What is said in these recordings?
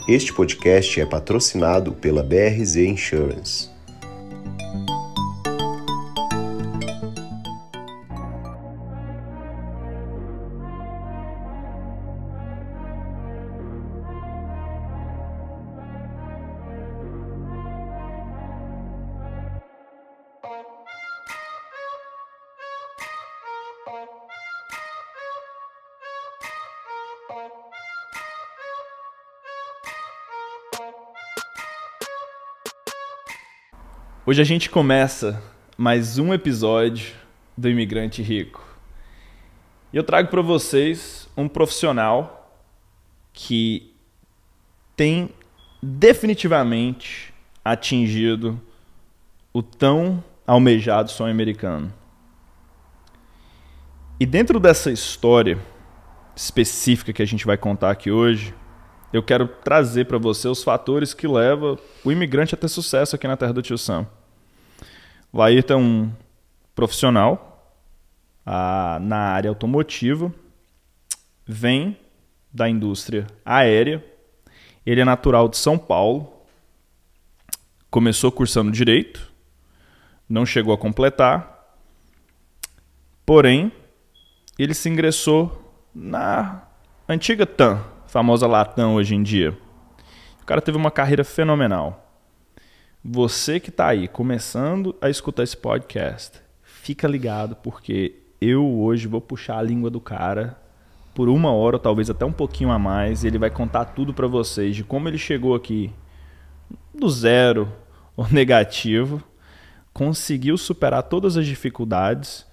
Este podcast é patrocinado pela BRZ Insurance. Hoje a gente começa mais um episódio do Imigrante Rico. E eu trago para vocês um profissional que tem definitivamente atingido o tão almejado sonho americano. E dentro dessa história específica que a gente vai contar aqui hoje, eu quero trazer para você os fatores que levam o imigrante a ter sucesso aqui na terra do Tio Sam. O Laírton é um profissional na área automotiva, vem da indústria aérea, ele é natural de São Paulo, começou cursando Direito, não chegou a completar, porém, ele se ingressou na antiga TAM, famosa Latam hoje em dia. O cara teve uma carreira fenomenal. Você que está aí começando a escutar esse podcast, fica ligado porque eu hoje vou puxar a língua do cara por 1 hora, ou talvez até um pouquinho a mais, e ele vai contar tudo para vocês de como ele chegou aqui do zero ou negativo, conseguiu superar todas as dificuldades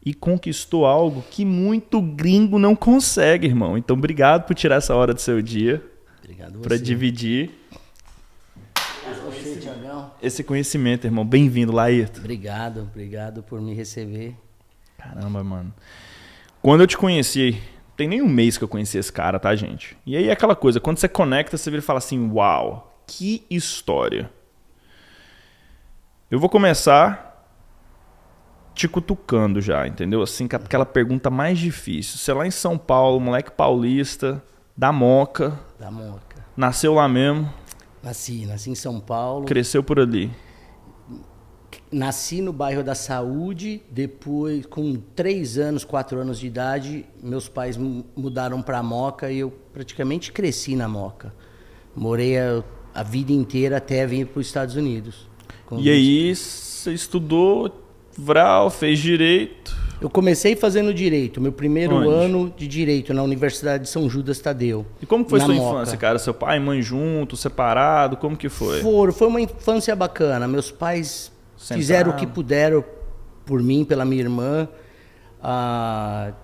e conquistou algo que muito gringo não consegue, irmão. Então, obrigado por tirar essa hora do seu dia para dividir esse conhecimento, irmão. Bem-vindo, Laírton. Obrigado por me receber. Caramba, mano. Quando eu te conheci, tem nem um mês que eu conheci esse cara, tá, gente? E aí é aquela coisa, quando você conecta, você vira e fala assim, uau, que história. Eu vou começar te cutucando já, entendeu? Assim, aquela pergunta mais difícil. Você lá em São Paulo, moleque paulista, da Moca. Nasceu lá mesmo. Nasci em São Paulo. Cresceu por ali. Nasci no bairro da Saúde, depois, com 4 anos de idade, meus pais mudaram para Moca e eu praticamente cresci na Moca. Morei a vida inteira até vir para os Estados Unidos. E aí, você estudou, fez Direito? Eu comecei fazendo Direito, meu primeiro ano de Direito na Universidade de São Judas Tadeu. E como foi sua infância, cara? Seu pai e mãe juntos, separado, como que foi? Foi uma infância bacana. Meus pais fizeram o que puderam por mim, pela minha irmã.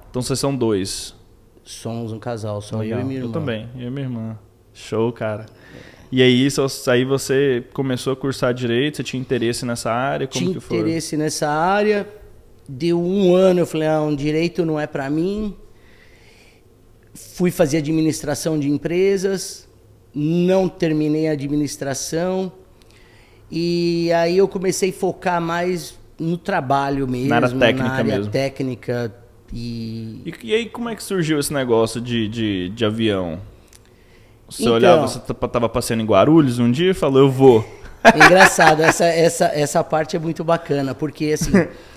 Então vocês são dois? Somos um casal, só eu e minha irmã. Eu também, eu e minha irmã. Show, cara. E aí você começou a cursar Direito, você tinha interesse nessa área? Como que foi? Tinha interesse nessa área. Deu 1 ano, eu falei, Direito não é para mim. Fui fazer administração de empresas, não terminei a administração. E aí eu comecei a focar mais no trabalho mesmo, na área técnica. E aí como é que surgiu esse negócio de avião? Você olhava, você estava passeando em Guarulhos um dia e falou, eu vou. Engraçado, essa parte é muito bacana, porque assim,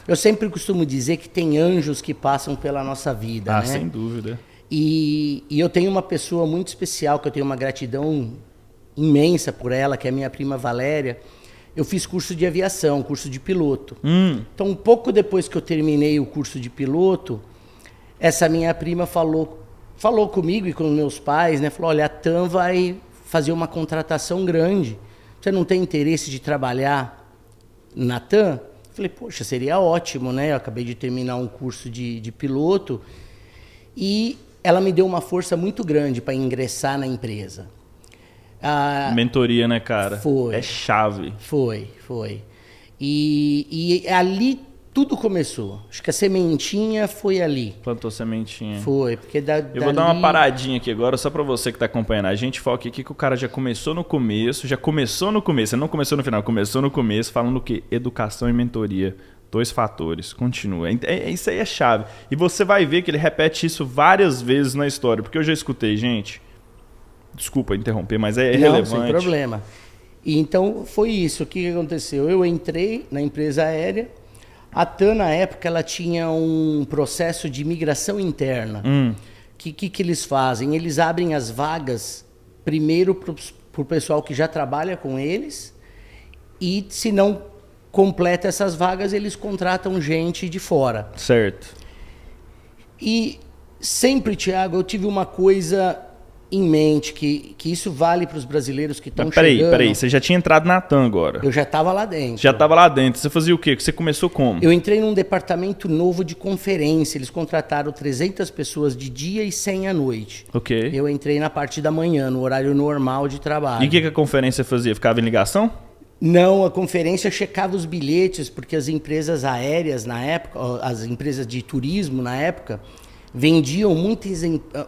eu sempre costumo dizer que tem anjos que passam pela nossa vida, né? Sem dúvida. E eu tenho uma pessoa muito especial, que eu tenho uma gratidão imensa por ela, que é a minha prima Valéria. Eu fiz curso de aviação, curso de piloto. Então, um pouco depois que eu terminei o curso de piloto, essa minha prima falou comigo e com meus pais, né? Falou, olha, a TAM vai fazer uma contratação grande. Você não tem interesse de trabalhar na TAM? Falei, poxa, seria ótimo, né? Eu acabei de terminar um curso de piloto e ela me deu uma força muito grande para ingressar na empresa. Mentoria, né, cara? Foi. É chave. Foi. E ali tudo começou. Acho que a sementinha foi ali. Plantou sementinha. Foi, porque Eu vou dar uma paradinha aqui agora, só pra você que tá acompanhando. A gente foca aqui que o cara já começou no começo. Ele não começou no final, começou no começo, falando que educação e mentoria. 2 fatores. Continua. Isso aí é chave. E você vai ver que ele repete isso várias vezes na história. Porque eu já escutei, gente, Desculpa interromper, mas é Não, relevante. sem problema. E então foi isso. O que aconteceu? Eu entrei na empresa aérea. A TAM, na época, ela tinha um processo de migração interna. Que eles fazem? Eles abrem as vagas primeiro para o pessoal que já trabalha com eles e, se não completa essas vagas, eles contratam gente de fora. Certo. E sempre, Thiago, eu tive uma coisa em mente, que isso vale para os brasileiros que estão chegando. Peraí, você já tinha entrado na TAM agora. Eu já estava lá dentro. Já estava lá dentro. Você fazia o quê? Você começou como? Eu entrei num departamento novo de conferência. Eles contrataram 300 pessoas de dia e 100 à noite. Ok. Eu entrei na parte da manhã, no horário normal de trabalho. E o que a conferência fazia? Ficava em ligação? Não, a conferência checava os bilhetes, porque as empresas aéreas na época, as empresas de turismo na época, vendiam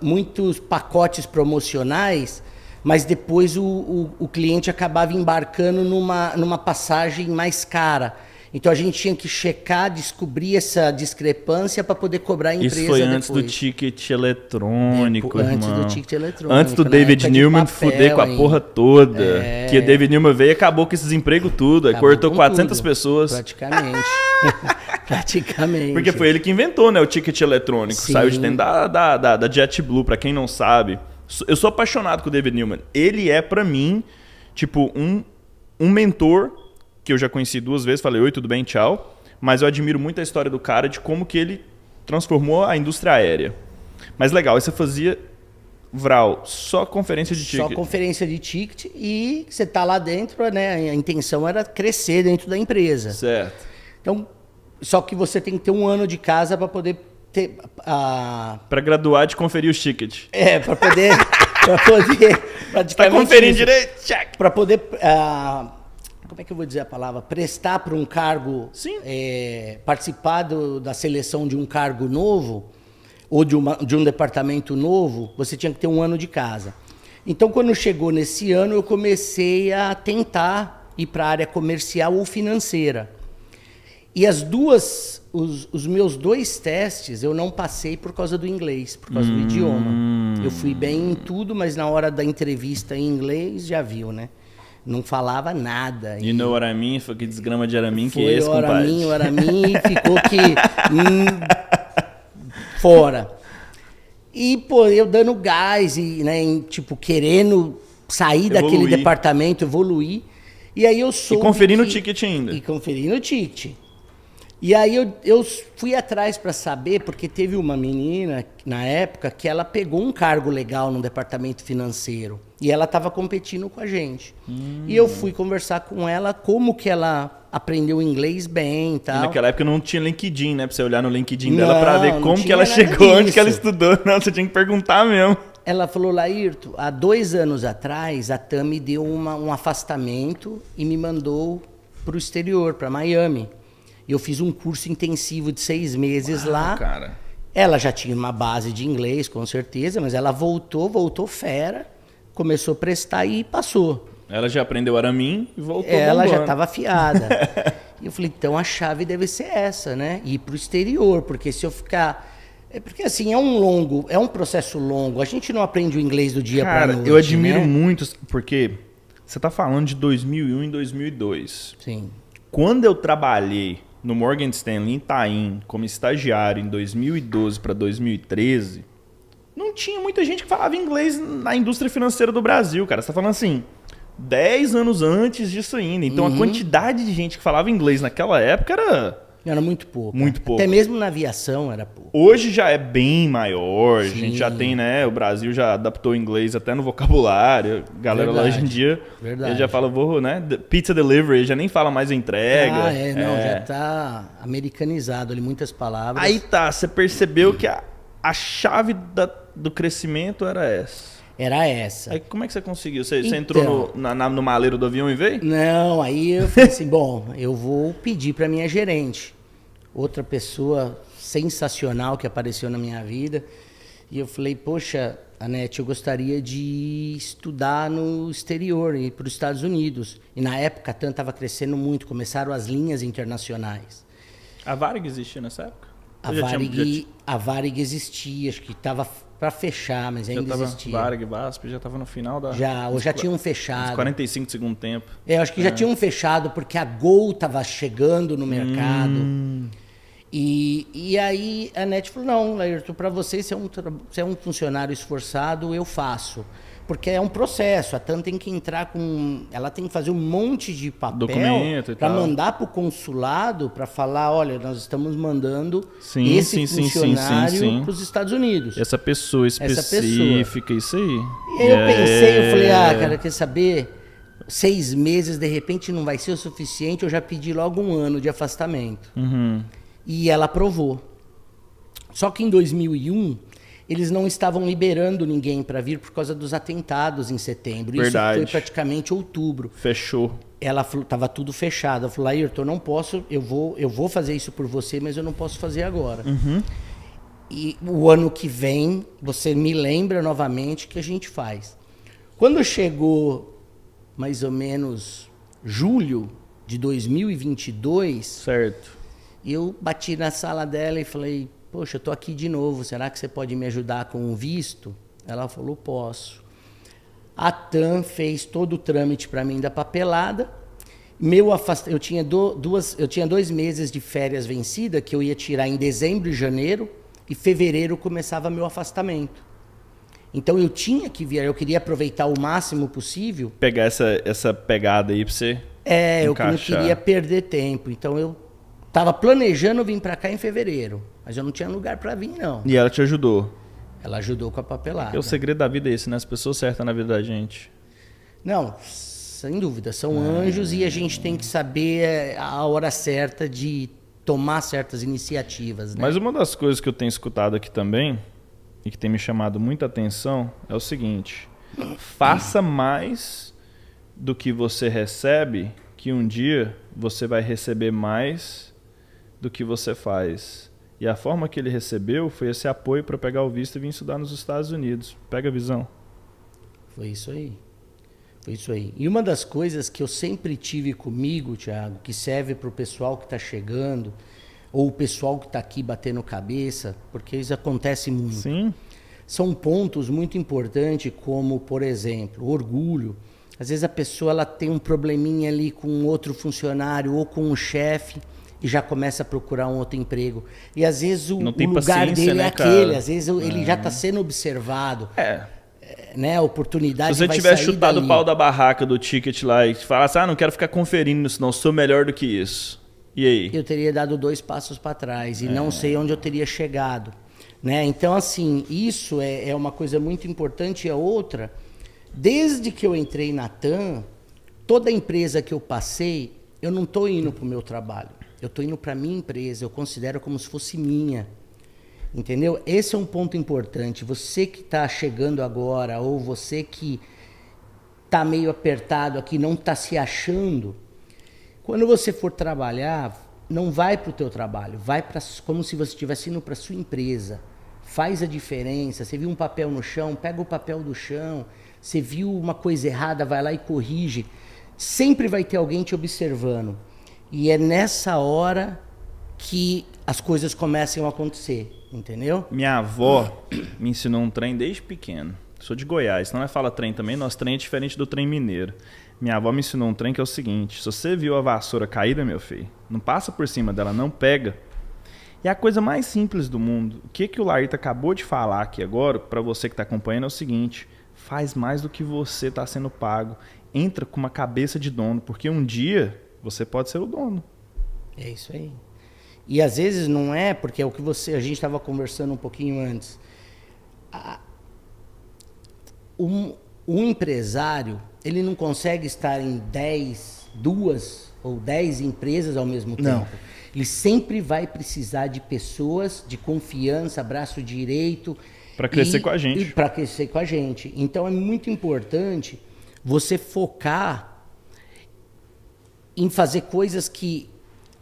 muitos pacotes promocionais, mas depois o cliente acabava embarcando numa passagem mais cara. Então a gente tinha que checar, descobrir essa discrepância para poder cobrar a empresa. Isso foi antes depois. do ticket eletrônico, irmão. Antes do ticket eletrônico. Antes do David Newman fuder com a porra toda. Que o David Newman veio e acabou com esses empregos tudo. Aí cortou 400 pessoas. Praticamente. Praticamente. Porque foi ele que inventou, né, o ticket eletrônico. Sim. Saiu de dentro da JetBlue, pra quem não sabe. Eu sou apaixonado com o David Newman. Ele é, pra mim, tipo, um mentor que eu já conheci 2 vezes. Falei, oi, tudo bem, tchau. Mas eu admiro muito a história do cara, de como que ele transformou a indústria aérea. Mas legal, aí você fazia, Vral, só conferência de ticket. Só conferência de ticket e você tá lá dentro, né? A intenção era crescer dentro da empresa. Certo. Então, só que você tem que ter 1 ano de casa para poder ter Para graduar de conferir os tickets. para poder praticamente Tá conferindo isso. direito? Check. Para poder como é que eu vou dizer a palavra? Prestar para um cargo, Sim. participar da seleção de um cargo novo ou de um departamento novo, você tinha que ter 1 ano de casa. Então, quando chegou nesse ano, eu comecei a tentar ir para a área comercial ou financeira. E os meus 2 testes eu não passei por causa do inglês, por causa do idioma. Eu fui bem em tudo, mas na hora da entrevista em inglês, já viu, né? Não falava nada. You know what I mean? Foi que desgrama de Aramin que é esse, Foi compadre. o Aramin, ficou que fora. E, pô, eu dando gás e, né, tipo, querendo sair daquele departamento, evoluir. E aí eu soube E conferindo o ticket ainda. E conferindo o ticket. E aí eu fui atrás para saber, porque teve uma menina, na época, que ela pegou um cargo legal no departamento financeiro. E ela estava competindo com a gente. E eu fui conversar com ela como que ela aprendeu inglês bem e tal. E naquela época não tinha LinkedIn, né? Pra você olhar no LinkedIn dela pra ver como que tinha ela nada chegou, onde disso. que ela estudou. Não, você tinha que perguntar mesmo. Ela falou, Laírto, há 2 anos atrás, a TAM me deu um afastamento e me mandou pro exterior, para Miami. Eu fiz um curso intensivo de 6 meses lá. Cara. Ela já tinha uma base de inglês, com certeza, mas ela voltou fera, começou a prestar e passou. Ela já aprendeu Aramin e voltou Ela bombando. já estava afiada. E eu falei, então a chave deve ser essa, né? Ir para o exterior, porque se eu ficar... Porque assim, é um processo longo. A gente não aprende o inglês do dia para noite. Eu admiro né? muito, porque você tá falando de 2001 e 2002. Sim. Quando eu trabalhei no Morgan Stanley em Itaim como estagiário em 2012 para 2013, não tinha muita gente que falava inglês na indústria financeira do Brasil, cara. Você tá falando assim, 10 anos antes disso ainda. Então a quantidade de gente que falava inglês naquela época era muito pouco. Muito pouco. Até mesmo na aviação era pouco. Hoje já é bem maior. Sim. A gente já tem, né? O Brasil já adaptou o inglês até no vocabulário. A galera lá hoje em dia já fala, né? Pizza delivery, já nem fala mais entrega. Já tá americanizado ali, muitas palavras. Aí tá, você percebeu que a chave do crescimento era essa. Era essa. Aí como é que você conseguiu? Você entrou no maleiro do avião e veio? Não, aí eu falei assim, bom, eu vou pedir para minha gerente. Outra pessoa sensacional que apareceu na minha vida. E eu falei, poxa, Anete, eu gostaria de estudar no exterior, ir para os Estados Unidos. E na época a TAM estava crescendo muito, começaram as linhas internacionais. A Varig existia nessa época? A Varig existia, acho que estava para fechar, mas ainda existia. Varig, VASP, já estava no final da... Já tinham fechado. 45 do segundo tempo. Eu acho que já tinham fechado, porque a Gol estava chegando no mercado. E aí a NET falou, não, Laírton, para você, se é um funcionário esforçado, eu faço. Porque é um processo, a TAM tem que entrar com... Ela tem que fazer um monte de papel para mandar para o consulado, para falar, olha, nós estamos mandando esse funcionário para os Estados Unidos. Essa pessoa específica, isso aí. E aí eu pensei, eu falei, cara, quer saber? 6 meses, de repente, não vai ser o suficiente, eu já pedi logo 1 ano de afastamento. E ela aprovou. Só que em 2001... eles não estavam liberando ninguém para vir por causa dos atentados em setembro. Verdade. Isso foi praticamente outubro. Fechou. Ela falou, estava tudo fechado. Ela falou, Laírton, eu não posso, eu vou fazer isso por você, mas eu não posso fazer agora. E o ano que vem, você me lembra novamente que a gente faz. Quando chegou mais ou menos julho de 2022, certo. Eu bati na sala dela e falei, poxa, eu tô aqui de novo, será que você pode me ajudar com o visto? Ela falou, posso. A TAM fez todo o trâmite para mim da papelada. Eu tinha 2 meses de férias vencida, que eu ia tirar em dezembro e janeiro, e fevereiro começava meu afastamento. Então eu tinha que vir, eu queria aproveitar o máximo possível. Pegar essa pegada aí para você eu não queria perder tempo, então eu estava planejando vir para cá em fevereiro. Mas eu não tinha lugar para vir, não. E ela te ajudou? Ela ajudou com a papelada. O segredo da vida é esse, né? As pessoas certas na vida da gente. Não, sem dúvida. São anjos e a gente tem que saber a hora certa de tomar certas iniciativas, né? Mas uma das coisas que eu tenho escutado aqui também, e que tem me chamado muita atenção, é o seguinte. Faça mais do que você recebe, que um dia você vai receber mais do que você faz. E a forma que ele recebeu foi esse apoio para pegar o visto e vir estudar nos Estados Unidos. Pega a visão. Foi isso aí. Foi isso aí. E uma das coisas que eu sempre tive comigo, Thiago, que serve para o pessoal que está chegando, ou o pessoal que está aqui batendo cabeça, porque isso acontece muito. Sim. São pontos muito importantes, como, por exemplo, orgulho. Às vezes a pessoa ela tem um probleminha ali com outro funcionário ou com um chefe, e já começa a procurar um outro emprego. E às vezes o lugar dele é aquele, às vezes ele já está sendo observado. Né? A oportunidade vai sair. Se você tivesse chutado o pau da barraca do ticket lá e falasse, não quero ficar conferindo isso, não, sou melhor do que isso. E aí? Eu teria dado 2 passos para trás e não sei onde eu teria chegado. Né? Então, assim, isso é uma coisa muito importante. E a outra, desde que eu entrei na TAM, toda empresa que eu passei, eu não estou indo para o meu trabalho. Eu estou indo para a minha empresa, eu considero como se fosse minha. Entendeu? Esse é um ponto importante. Você que está chegando agora, ou você que está meio apertado aqui, não está se achando, quando você for trabalhar, não vai para o teu trabalho, vai como se você estivesse indo para a sua empresa. Faz a diferença. Você viu um papel no chão, pega o papel do chão. Você viu uma coisa errada, vai lá e corrige. Sempre vai ter alguém te observando. E é nessa hora que as coisas começam a acontecer, entendeu? Minha avó me ensinou um trem desde pequeno. Sou de Goiás, não é fala trem também, nosso trem é diferente do trem mineiro. Minha avó me ensinou um trem que é o seguinte, se você viu a vassoura caída, meu filho, não passa por cima dela, não pega. E a coisa mais simples do mundo, o que o Laírton acabou de falar aqui agora, para você que está acompanhando, é o seguinte, faz mais do que você está sendo pago. Entra com uma cabeça de dono, porque um dia você pode ser o dono. É isso aí. E às vezes não é, porque é o que a gente estava conversando um pouquinho antes. Um empresário, ele não consegue estar em 2 ou 10 empresas ao mesmo tempo. Não. Ele sempre vai precisar de pessoas de confiança, braço direito. Para crescer com a gente. Para crescer com a gente. Então é muito importante você focar em fazer coisas que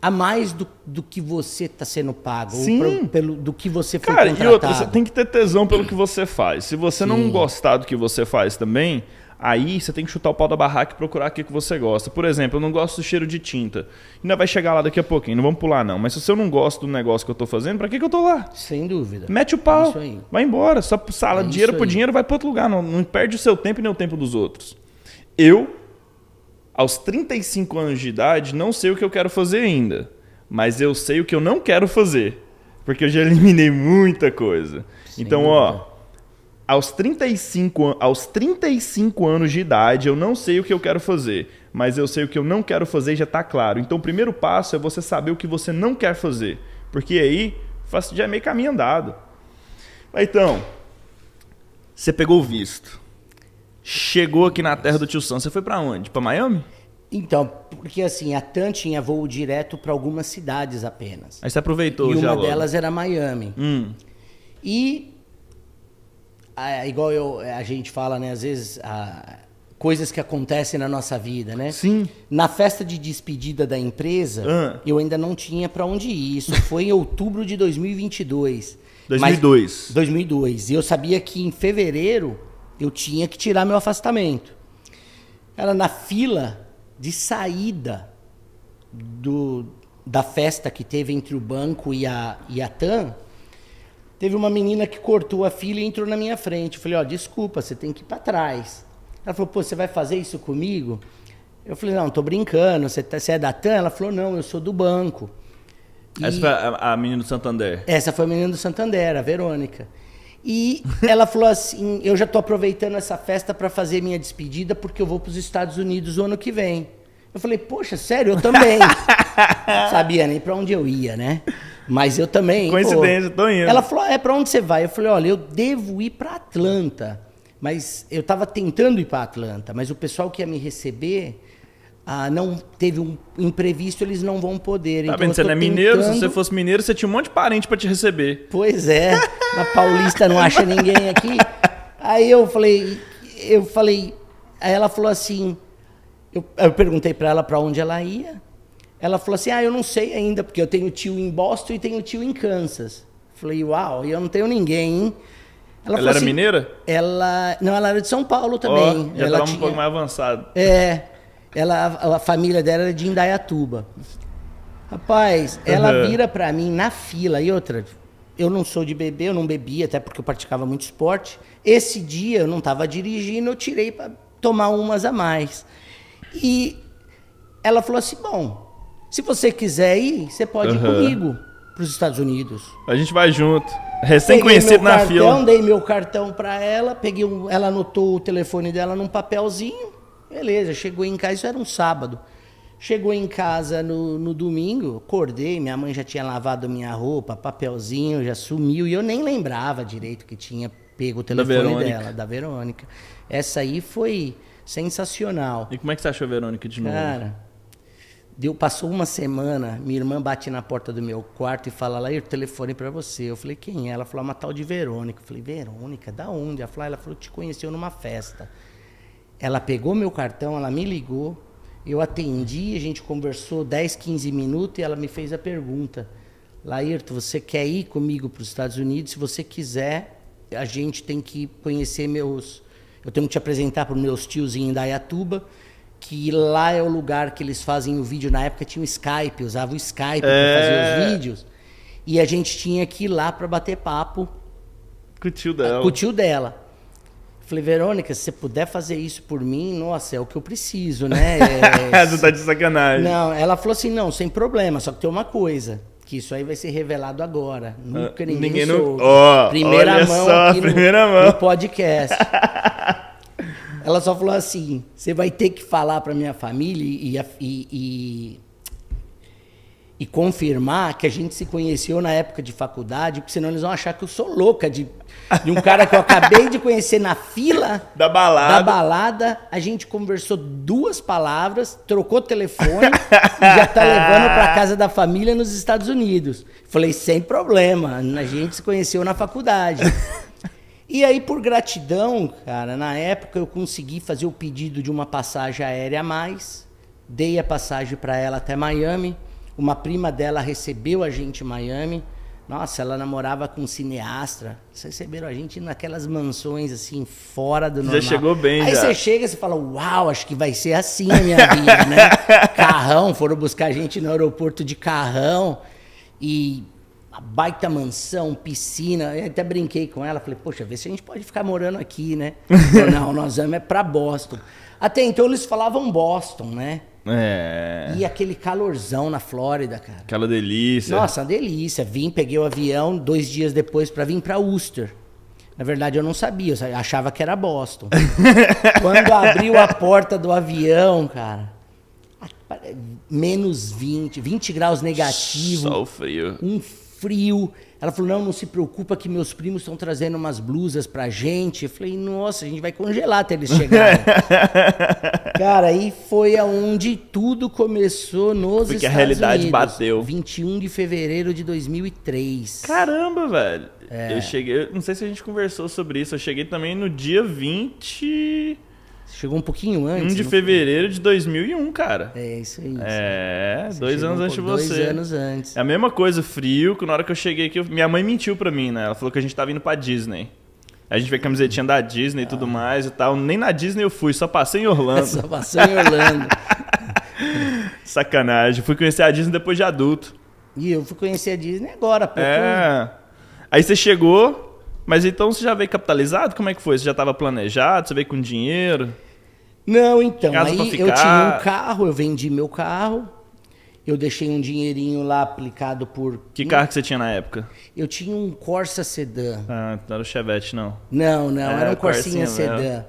a mais do que você está sendo pago. Sim. Ou do que você foi contratado. E outra, você tem que ter tesão pelo que você faz. Se você não gostar do que você faz também, Aí você tem que chutar o pau da barraca e procurar o que você gosta. Por exemplo, eu não gosto do cheiro de tinta. Ainda vai chegar lá daqui a pouquinho, não vamos pular não. Mas se eu não gosto do negócio que eu tô fazendo, pra que eu tô lá? Sem dúvida. Mete o pau, Isso aí. vai embora. Só sala, dinheiro por dinheiro, vai pra outro lugar. Não perde o seu tempo e nem o tempo dos outros. Eu, aos 35 anos de idade, não sei o que eu quero fazer ainda. Mas eu sei o que eu não quero fazer. Porque eu já eliminei muita coisa. Sem então, dúvida. ó... Aos 35 anos de idade, eu não sei o que eu quero fazer, mas eu sei o que eu não quero fazer e já está claro. Então, o primeiro passo é você saber o que você não quer fazer, porque aí já é meio caminho andado. Então, você pegou o visto, chegou aqui na terra do Tio Sam, você foi para onde? Para Miami? Então, porque assim, a TAM tinha voo direto para algumas cidades apenas. Aí você aproveitou e já uma logo. delas era Miami. E... igual a gente fala, né? Às vezes, coisas que acontecem na nossa vida, né? Sim. Na festa de despedida da empresa, eu ainda não tinha para onde ir. Isso foi em outubro de 2022. 2002. 2002. E eu sabia que em fevereiro eu tinha que tirar meu afastamento. Era na fila de saída da festa que teve entre o banco e a TAM. Teve uma menina que cortou a fila e entrou na minha frente. Eu falei, ó, desculpa, você tem que ir para trás. Ela falou, pô, você vai fazer isso comigo? Eu falei, não, tô brincando, você é da TAM? Ela falou, não, eu sou do banco. Essa foi a menina do Santander? Essa foi a menina do Santander, a Verônica. E ela falou assim, eu já tô aproveitando essa festa para fazer minha despedida porque eu vou para os Estados Unidos o ano que vem. Eu falei, poxa, sério, eu também. Sabia nem para onde eu ia, né? Mas eu também... Coincidência, tô indo. Ela falou, pra onde você vai? Eu falei, olha, eu devo ir para Atlanta. Mas eu estava tentando ir para Atlanta, mas o pessoal que ia me receber não teve um imprevisto, eles não vão poder. Tá então, vendo? Você não é mineiro? Se você fosse mineiro, você tinha um monte de parente para te receber. Pois é, na Paulista não acha ninguém aqui. Aí eu falei... Aí ela falou assim... Eu perguntei para ela para onde ela ia. Ela falou assim, eu não sei ainda, porque eu tenho tio em Boston e tenho tio em Kansas. Falei, uau, e eu não tenho ninguém, hein? Ela era assim, mineira? Não, ela era de São Paulo também. Já estava um pouco mais avançado. A família dela era de Indaiatuba. Rapaz, ela vira pra mim na fila. E outra, eu não sou de beber, eu não bebia, até porque eu praticava muito esporte. Esse dia eu não estava dirigindo, eu tirei para tomar umas a mais. E ela falou assim, bom, se você quiser ir, você pode ir comigo para os Estados Unidos. A gente vai junto. Recém-conhecido na fila. Dei meu cartão para ela, ela anotou o telefone dela num papelzinho. Beleza, chegou em casa, isso era um sábado. Chegou em casa no domingo, acordei, minha mãe já tinha lavado minha roupa, papelzinho, já sumiu. E eu nem lembrava direito que tinha pego o telefone dela, da Verônica. Essa aí foi sensacional. E como é que você achou a Verônica de novo? Cara, passou uma semana, minha irmã bate na porta do meu quarto e fala, Lair, telefone pra você. Eu falei, quem é? Ela falou, uma tal de Verônica. Eu falei, Verônica, da onde? Ela falou, te conheceu numa festa. Ela pegou meu cartão, ela me ligou, eu atendi, a gente conversou 10, 15 minutos e ela me fez a pergunta, Lairto, você quer ir comigo para os Estados Unidos? Se você quiser, a gente tem que conhecer eu tenho que te apresentar para os meus tios em Indaiatuba, que lá é o lugar que eles fazem o vídeo. Na época tinha o Skype, usava o Skype para fazer os vídeos. E a gente tinha que ir lá para bater papo com o tio dela. Com o tio dela. Falei, Verônica, se você puder fazer isso por mim, nossa, é o que eu preciso, né? Você tá de sacanagem. Não, ela falou assim, não, sem problema, só que tem uma coisa, que isso aí vai ser revelado agora. Nunca ninguém soube. Primeira mão só, aqui mão. No podcast. Ela só falou assim, você vai ter que falar para minha família e confirmar que a gente se conheceu na época de faculdade, porque senão eles vão achar que eu sou louca de um cara que eu acabei de conhecer na fila da balada. A gente conversou 2 palavras, trocou telefone e já tá levando para casa da família nos Estados Unidos. Falei, sem problema, a gente se conheceu na faculdade. E aí, por gratidão, cara, na época eu consegui fazer o pedido de uma passagem aérea a mais, dei a passagem para ela até Miami. Uma prima dela recebeu a gente em Miami. Nossa, ela namorava com um cineasta. Vocês receberam a gente naquelas mansões, assim, fora do normal. Já chegou bem, Aí já. você chega e você fala, uau, acho que vai ser assim a minha vida, né? Carrão, foram buscar a gente no aeroporto de carrão. E a baita mansão, piscina. Eu até brinquei com ela, falei, poxa, vê se a gente pode ficar morando aqui, né? Falei, não, nós vamos pra Boston. Até então eles falavam Boston, né? E aquele calorzão na Flórida, cara. Aquela delícia. Nossa, uma delícia. Vim, peguei o avião 2 dias depois para vir para Worcester. Na verdade, eu não sabia, eu achava que era Boston. Quando abriu a porta do avião, cara, menos 20 graus negativo. Só o frio. Um frio. Ela falou, não se preocupa que meus primos estão trazendo umas blusas pra gente. Eu falei, nossa, a gente vai congelar até eles chegarem. Cara, aí foi aonde tudo começou nos Estados Unidos. Porque a realidade bateu. 21 de fevereiro de 2003. Caramba, velho. Eu cheguei, não sei se a gente conversou sobre isso, eu cheguei também no dia 20... Chegou um pouquinho antes. 1 de fevereiro de 2001, cara. É, isso aí. Você 2 anos antes de você. 2 anos antes. É a mesma coisa, frio, que na hora que eu cheguei aqui, minha mãe mentiu pra mim, né? Ela falou que a gente tava indo pra Disney. A gente vê camisetinha da Disney e tudo mais e tal. Nem na Disney eu fui, só passei em Orlando. Só passou em Orlando. Sacanagem. Fui conhecer a Disney depois de adulto. E eu fui conhecer a Disney agora, pô. Aí você chegou... Mas então você já veio capitalizado? Como é que foi? Você já estava planejado? Você veio com dinheiro? Não, então. Casa aí pra eu ficar? tinha um carro, eu vendi meu carro. Eu deixei um dinheirinho lá aplicado por... Que carro que você tinha na época? Eu tinha um Corsa sedã. Ah, não era o Chevette, não. Não, era um Corsinha Corsinha sedã. mesmo.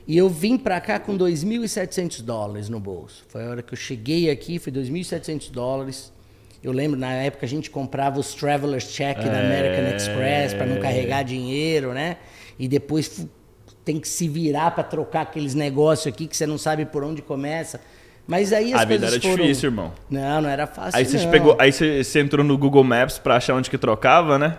E eu vim pra cá com $2.700 no bolso. Foi a hora que eu cheguei aqui, foi $2.700. Eu lembro, na época, a gente comprava os Traveler's Check da American Express para não carregar dinheiro, né? E depois tem que se virar para trocar aqueles negócios aqui que você não sabe por onde começa. Mas aí as coisas era difícil, irmão. Não era fácil, aí você pegou, aí você entrou no Google Maps para achar onde que trocava, né?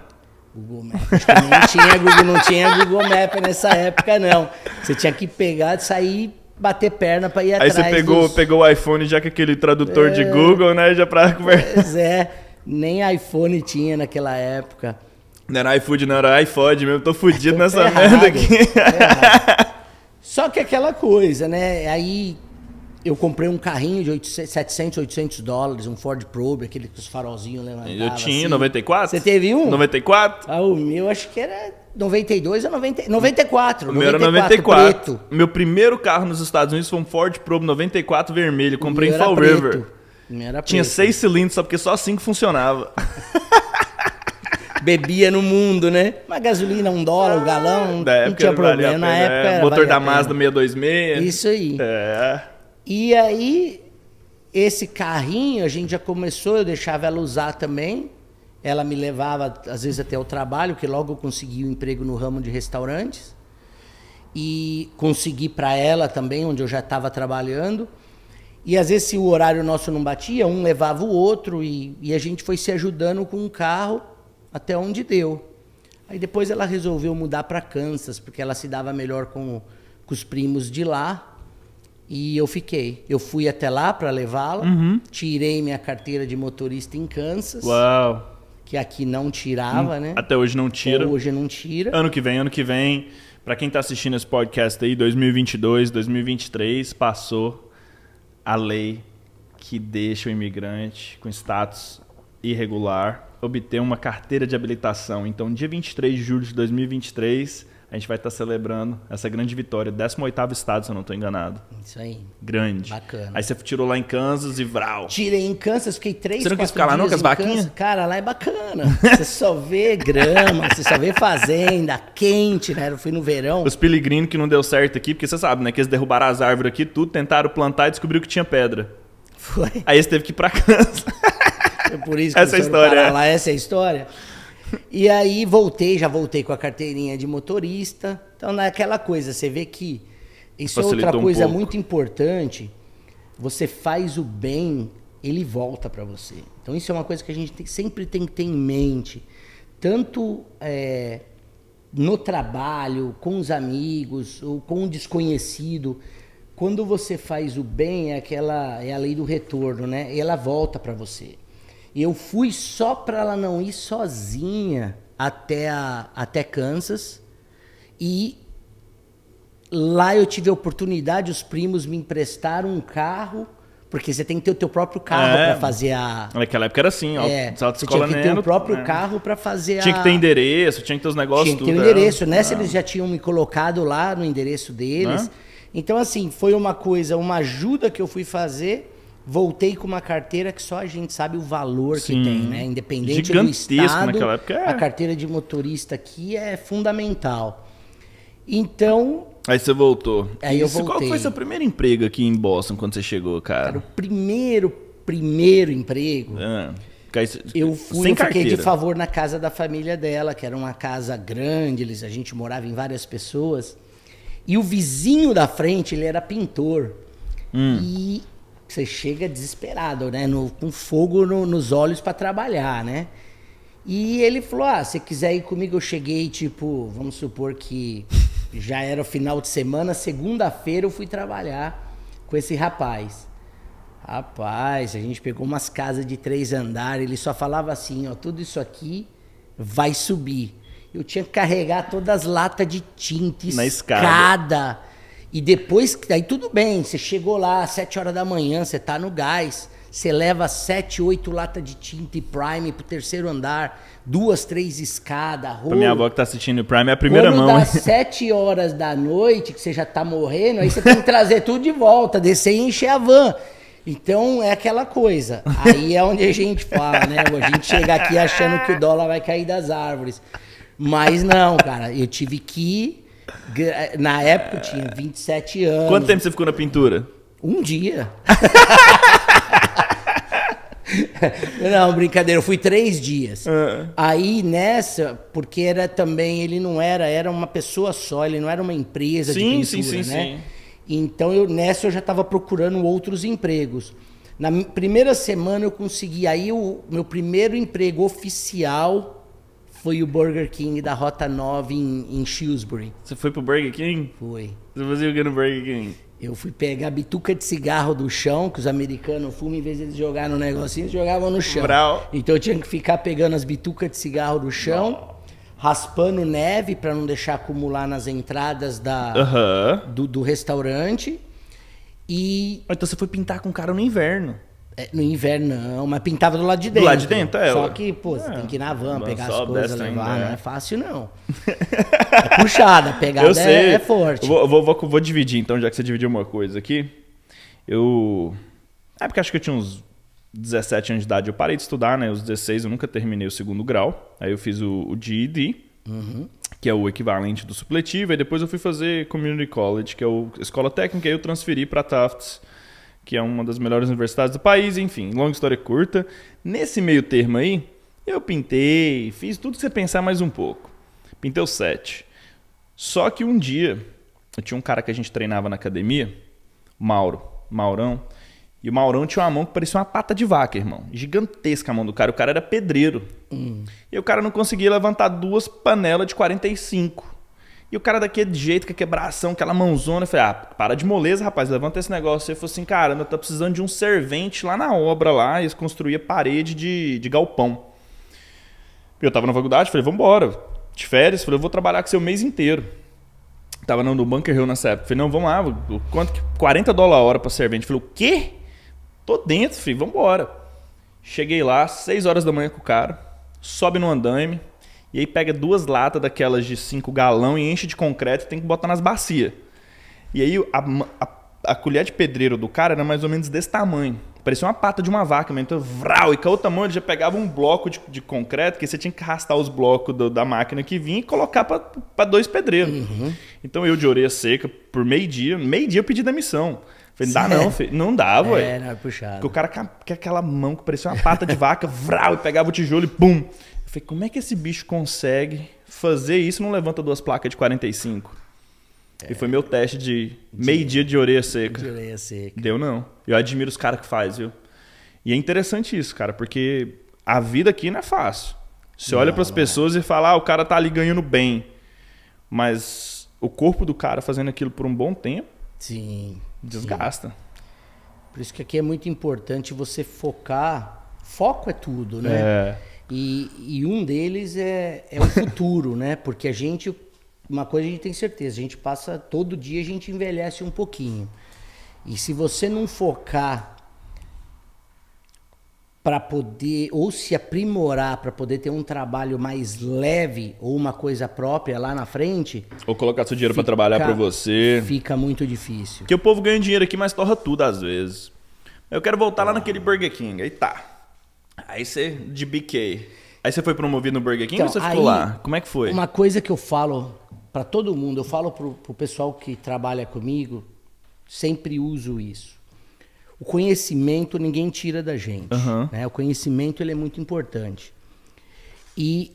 Google Maps. Acho que não tinha Google Maps nessa época, não. Você tinha que pegar, sair... bater perna para ir atrás. Aí você pegou o iPhone já com aquele tradutor de Google, né? Já pra conversar. Pois é, nem iPhone tinha naquela época. Não era iFood, não era iPod mesmo. Tô fudido nessa merda aqui. Só que aquela coisa, né? Aí eu comprei um carrinho de $700, um Ford Probe, aquele com os farolzinhos levantavam. Eu tinha, assim. 94. Você teve um? 94. Ah, o meu acho que era 92 ou 94. O meu era 94. Preto. Meu primeiro carro nos Estados Unidos foi um Ford Probe 94 vermelho. Comprei em Fall River. Tinha 6 cilindros, só porque só 5 funcionava. Bebia no mundo, né? Uma gasolina, $1 o galão, não tinha problema. Na época era motor da Mazda 626. Isso aí. E aí, esse carrinho, a gente já começou, eu deixava ela usar também. Ela me levava, às vezes, até o trabalho, que logo eu consegui um emprego no ramo de restaurantes. E consegui para ela também, onde eu já estava trabalhando. E às vezes, se o horário nosso não batia, um levava o outro e a gente foi se ajudando com um carro até onde deu. Aí depois ela resolveu mudar para Kansas, porque ela se dava melhor com os primos de lá. E eu fiquei. Eu fui até lá para levá-la, tirei minha carteira de motorista em Kansas. Uau! Que aqui não tirava, né? Até hoje não tira. Hoje não tira. Ano que vem, para quem tá assistindo esse podcast aí, 2022, 2023, passou a lei que deixa o imigrante com status irregular obter uma carteira de habilitação. Então, dia 23 de julho de 2023, a gente vai estar celebrando essa grande vitória. 18º estado, se eu não estou enganado. Isso aí. Grande. Bacana. Aí você tirou lá em Kansas e vral. Tirei em Kansas, fiquei 3, 4 dias. Você não quis ficar lá não, com as vaquinhas? Cara, lá é bacana. Você só vê grama, você só vê fazenda, quente, né? Eu fui no verão. Os peregrinos que não deu certo aqui, porque você sabe, né? Que eles derrubaram as árvores aqui, tudo, tentaram plantar e descobriu que tinha pedra. Foi. Aí você teve que ir pra Kansas. É por isso que essa história lá, essa é a história. E aí já voltei com a carteirinha de motorista. Então, naquela coisa, você vê que isso é outra coisa muito importante. Você faz o bem, ele volta para você. Então, isso é uma coisa que a gente sempre tem que ter em mente. Tanto no trabalho, com os amigos, ou com o desconhecido. Quando você faz o bem, é a lei do retorno, né? E ela volta para você. Eu fui só para ela não ir sozinha até Kansas. E lá eu tive a oportunidade, os primos me emprestaram um carro, porque você tem que ter o teu próprio carro para fazer a... Naquela época era assim, você tinha que ter o próprio carro para fazer Tinha que ter endereço, tinha que ter os negócios, tinha que ter o endereço. Nessa eles já tinham me colocado lá no endereço deles. Então, assim, foi uma ajuda que eu fui fazer. Voltei com uma carteira que só a gente sabe o valor que tem, né? Independente do estado, naquela época, a carteira de motorista aqui é fundamental. Então... Aí você voltou. Aí eu voltei. Qual foi seu primeiro emprego aqui em Boston quando você chegou, cara? Cara, o primeiro emprego... Eu fiquei de favor na casa da família dela, que era uma casa grande, a gente morava em várias pessoas. E o vizinho da frente, ele era pintor. E você chega desesperado, né? Com fogo nos olhos para trabalhar, né? E ele falou, se quiser ir comigo, eu cheguei, tipo, vamos supor que já era o final de semana, segunda-feira eu fui trabalhar com esse rapaz. Rapaz, a gente pegou umas casas de 3 andares, ele só falava assim, tudo isso aqui vai subir. Eu tinha que carregar todas as latas de tinta, na escada. E depois, aí tudo bem, você chegou lá às 7 horas da manhã, você tá no gás, você leva 7, 8 latas de tinta e Prime pro 3º andar, 2, 3 escadas, rolo. Pra minha avó que tá assistindo o Prime é a primeira mão. Quando dá 7 horas da noite, que você já tá morrendo, aí você tem que trazer tudo de volta, descer e encher a van. Então, é aquela coisa. Aí é onde a gente fala, né? A gente chega aqui achando que o dólar vai cair das árvores. Mas não, cara, eu tive que ir. Na época eu tinha 27 anos. Quanto tempo você ficou na pintura? Um dia. Não, brincadeira, eu fui 3 dias. Aí nessa, porque era também, ele não era uma pessoa só, ele não era uma empresa de pintura, né? Sim. Então nessa eu já estava procurando outros empregos. Na primeira semana eu consegui, aí o meu primeiro emprego oficial foi o Burger King da Rota 9 em Shrewsbury. Você foi pro Burger King? Foi. Você fazia o que no Burger King? Eu fui pegar a bituca de cigarro do chão, que os americanos fumam, em vez de eles jogarem no negocinho, eles jogavam no chão. Brau. Então eu tinha que ficar pegando as bitucas de cigarro do chão, raspando neve para não deixar acumular nas entradas do restaurante. Então você foi pintar com o cara no inverno? No inverno não, mas pintava do lado de dentro. Do lado de dentro, Só que, você tem que ir na van, pegar as coisas, levar, não é fácil não. É puxada, a pegada é forte. Vou dividir então, já que você dividiu uma coisa aqui. Porque acho que eu tinha uns 17 anos de idade, eu parei de estudar, né? Os 16 eu nunca terminei o 2º grau. Aí eu fiz o GED, que é o equivalente do supletivo. E depois eu fui fazer Community College, que é a escola técnica. Aí eu transferi para Tufts, que é uma das melhores universidades do país. Enfim, longa história curta. Nesse meio termo aí, eu pintei, fiz tudo que você pensar mais um pouco. Pintei o set. Só que um dia, eu tinha um cara que a gente treinava na academia, Maurão. E o Maurão tinha uma mão que parecia uma pata de vaca, irmão. Gigantesca a mão do cara. O cara era pedreiro. E o cara não conseguia levantar 2 panelas de 45. E o cara daquele jeito, com a quebração, aquela mãozona. Eu falei, para de moleza, rapaz. Levanta esse negócio. Ele falou assim, cara, tá precisando de um servente lá na obra lá. Eles construíam parede de galpão. Eu tava na faculdade, falei, vambora. De férias, falei, eu vou trabalhar com você o mês inteiro. Tava no Bunker Hill nessa época. Falei, não, vamos lá. Quanto que? $40 a hora pra servente. Falei, o quê? Tô dentro, filho, vambora. Cheguei lá, 6 horas da manhã com o cara, sobe no andaime, e aí pega 2 latas daquelas de 5 galão e enche de concreto e tem que botar nas bacias. E aí a colher de pedreiro do cara era mais ou menos desse tamanho. Parecia uma pata de uma vaca, então vrau, e com a outra mão ele já pegava um bloco de concreto, que você tinha que arrastar os blocos da máquina que vinha e colocar para 2 pedreiros. Então eu de orelha seca, por meio-dia eu pedi demissão. Falei, não dá não, filho. Não dá, ué. Não é puxado. Porque o cara com aquela mão que parecia uma pata de vaca, vrau, e pegava o tijolo e pum. Eu falei, como é que esse bicho consegue fazer isso e não levanta 2 placas de 45? E foi meu teste de meio-dia de orelha seca. De orelha seca. Deu não. Eu admiro os caras que faz, viu? E é interessante isso, cara, porque a vida aqui não é fácil. Você olha para as pessoas e fala, o cara tá ali ganhando bem. Mas o corpo do cara fazendo aquilo por um bom tempo, sim, desgasta. Por isso que aqui é muito importante você focar Foco é tudo, né? E um deles é o futuro, né? Porque uma coisa a gente tem certeza, a gente passa todo dia, a gente envelhece um pouquinho. E se você não focar para poder, ou se aprimorar para poder ter um trabalho mais leve ou uma coisa própria lá na frente... Ou colocar seu dinheiro para trabalhar para você. Fica muito difícil. Porque o povo ganha dinheiro aqui, mas torra tudo às vezes. Eu quero voltar lá naquele Burger King, aí tá. Aí você, de BK. Aí você foi promovido no Burger King ou você ficou lá? Como é que foi? Uma coisa que eu falo para todo mundo, eu falo pro pessoal que trabalha comigo, sempre uso isso. O conhecimento ninguém tira da gente. Né? O conhecimento ele é muito importante. E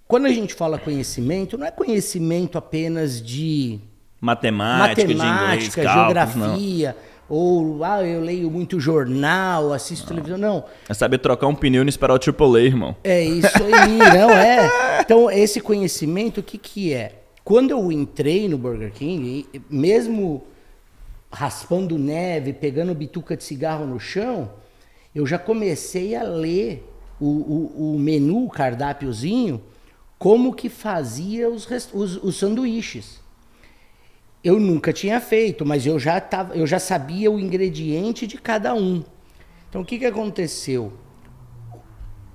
quando a gente fala conhecimento, não é conhecimento apenas de matemática de inglês, geografia, ou eu leio muito jornal, assisto televisão, não. É saber trocar um pneu e não esperar o AAA, irmão. É isso aí, não é? Então, esse conhecimento, o que é? Quando eu entrei no Burger King, mesmo raspando neve, pegando bituca de cigarro no chão, eu já comecei a ler o menu, o cardápiozinho, como que fazia os sanduíches. Eu nunca tinha feito, mas eu já sabia o ingrediente de cada um. Então, o que aconteceu?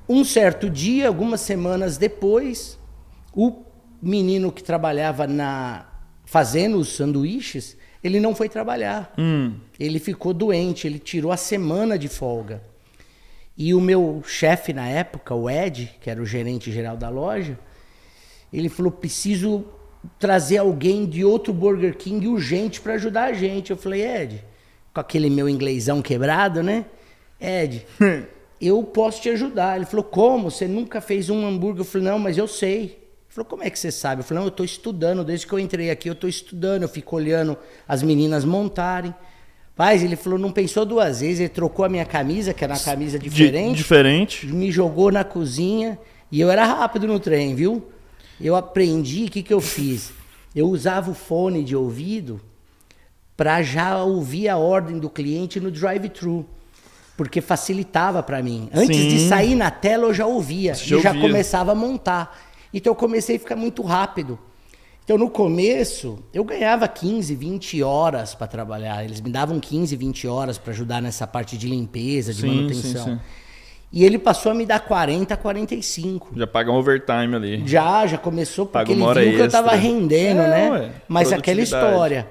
Um certo dia, algumas semanas depois, o menino que trabalhava fazendo os sanduíches, ele não foi trabalhar. Ele ficou doente, ele tirou a semana de folga. E o meu chefe na época, o Ed, que era o gerente geral da loja, ele falou, preciso trazer alguém de outro Burger King urgente para ajudar a gente. Eu falei, Ed, com aquele meu inglesão quebrado, né? Ed, eu posso te ajudar. Ele falou, como? Você nunca fez um hambúrguer? Eu falei, não, mas eu sei. Ele falou, como é que você sabe? Eu falei, não, eu estou estudando, desde que eu entrei aqui eu estou estudando, eu fico olhando as meninas montarem. Mas ele falou, não pensou duas vezes, ele trocou a minha camisa, que era uma camisa diferente. Me jogou na cozinha e eu era rápido no trem, viu? Eu aprendi, o que eu fiz? Eu usava o fone de ouvido para já ouvir a ordem do cliente no drive-thru, porque facilitava para mim. Antes de sair na tela eu já ouvia, já começava a montar. Então eu comecei a ficar muito rápido. Então no começo eu ganhava 15, 20 horas para trabalhar. Eles me davam 15, 20 horas para ajudar nessa parte de limpeza, de manutenção. Sim. E ele passou a me dar 40, 45. Já paga um overtime ali. Já começou porque ele viu que eu estava rendendo, né? Ué, mas aquela história,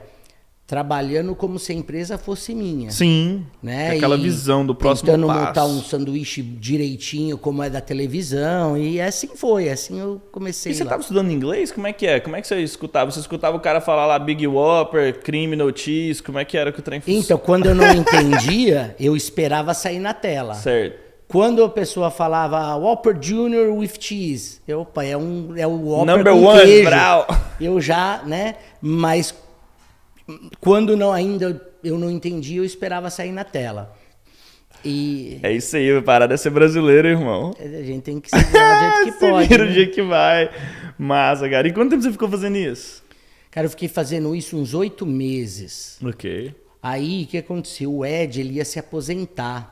trabalhando como se a empresa fosse minha. Sim, né? Aquela visão do próximo passo. Tentando montar um sanduíche direitinho, como é da televisão. E assim foi, assim eu comecei. E você estava estudando inglês? Como é que é? Como é que você escutava? Você escutava o cara falar lá Big Whopper, Criminal Cheese? Como é que era que o trem funcionava? Então, quando eu não entendia, eu esperava sair na tela. Certo. Quando a pessoa falava Whopper Jr. with cheese, opa, é o Whopper Number com one, queijo. brau. Eu já, né? Mas quando ainda eu não entendia, eu esperava sair na tela. E é isso aí, a parada é ser brasileiro, irmão. A gente tem que se virar do jeito que pode. Vira né? o jeito que vai. Massa, cara. E quanto tempo você ficou fazendo isso? Cara, eu fiquei fazendo isso uns 8 meses. Ok. Aí, o que aconteceu? O Ed, ele ia se aposentar.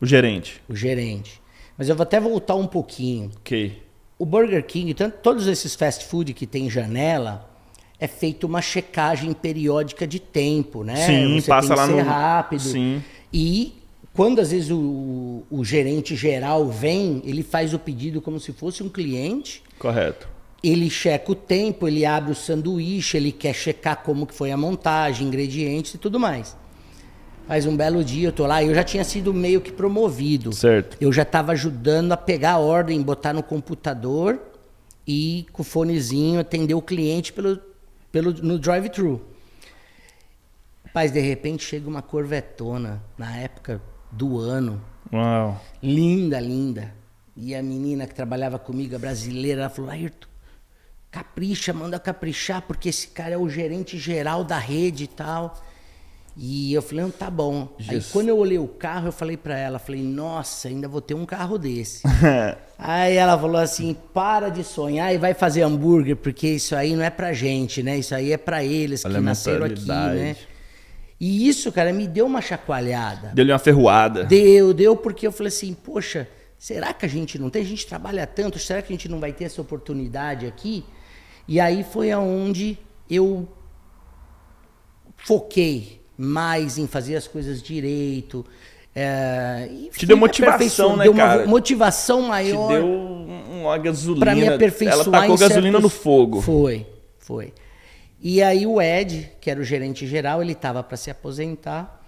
O gerente. O gerente. Mas eu vou até voltar um pouquinho. Ok. O Burger King, todos esses fast food que tem janela, é feita uma checagem periódica de tempo, né? Sim, você passa tem lá que ser no... rápido. Sim. E quando às vezes o gerente geral vem, ele faz o pedido como se fosse um cliente. Correto. Ele checa o tempo, ele abre o sanduíche, ele quer checar como que foi a montagem, ingredientes e tudo mais. Mas um belo dia eu tô lá, eu já tinha sido meio que promovido. Certo. Eu já estava ajudando a pegar a ordem, botar no computador e com o fonezinho atender o cliente no drive-thru. Mas de repente chega uma corvetona, na época do ano. Uau. Linda, linda. E a menina que trabalhava comigo, a brasileira, ela falou, Ayrton, capricha, manda caprichar, porque esse cara é o gerente geral da rede e tal. E eu falei, não, tá bom. Aí quando eu olhei o carro, eu falei pra ela, falei, nossa, ainda vou ter um carro desse. Aí ela falou assim, para de sonhar e vai fazer hambúrguer, porque isso aí não é pra gente, né? Isso aí é pra eles que nasceram aqui, né? E isso, cara, me deu uma chacoalhada. Deu-lhe uma ferroada. Deu, porque eu falei assim, poxa, será que a gente não tem? A gente trabalha tanto, será que a gente não vai ter essa oportunidade aqui? E aí foi aonde eu foquei mais em fazer as coisas direito. Te deu motivação, né, cara? Deu uma motivação maior. Te deu uma gasolina. Pra me aperfeiçoar. Ela tacou gasolina no fogo. Foi. E aí o Ed, que era o gerente geral, ele estava para se aposentar.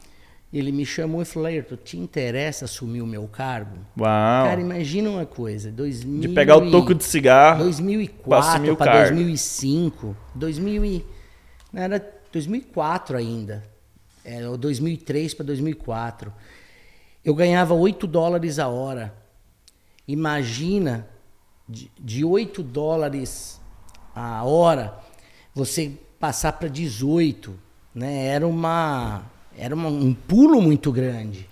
Ele me chamou e falou, Ayrton, te interessa assumir o meu cargo? Uau. Cara, imagina uma coisa. De pegar o toco de cigarro 2004 para 2005. Não, era 2004 ainda. Era 2003 para 2004. Eu ganhava $8 a hora. Imagina, de $8 a hora, você passar para 18, né? Era um pulo muito grande.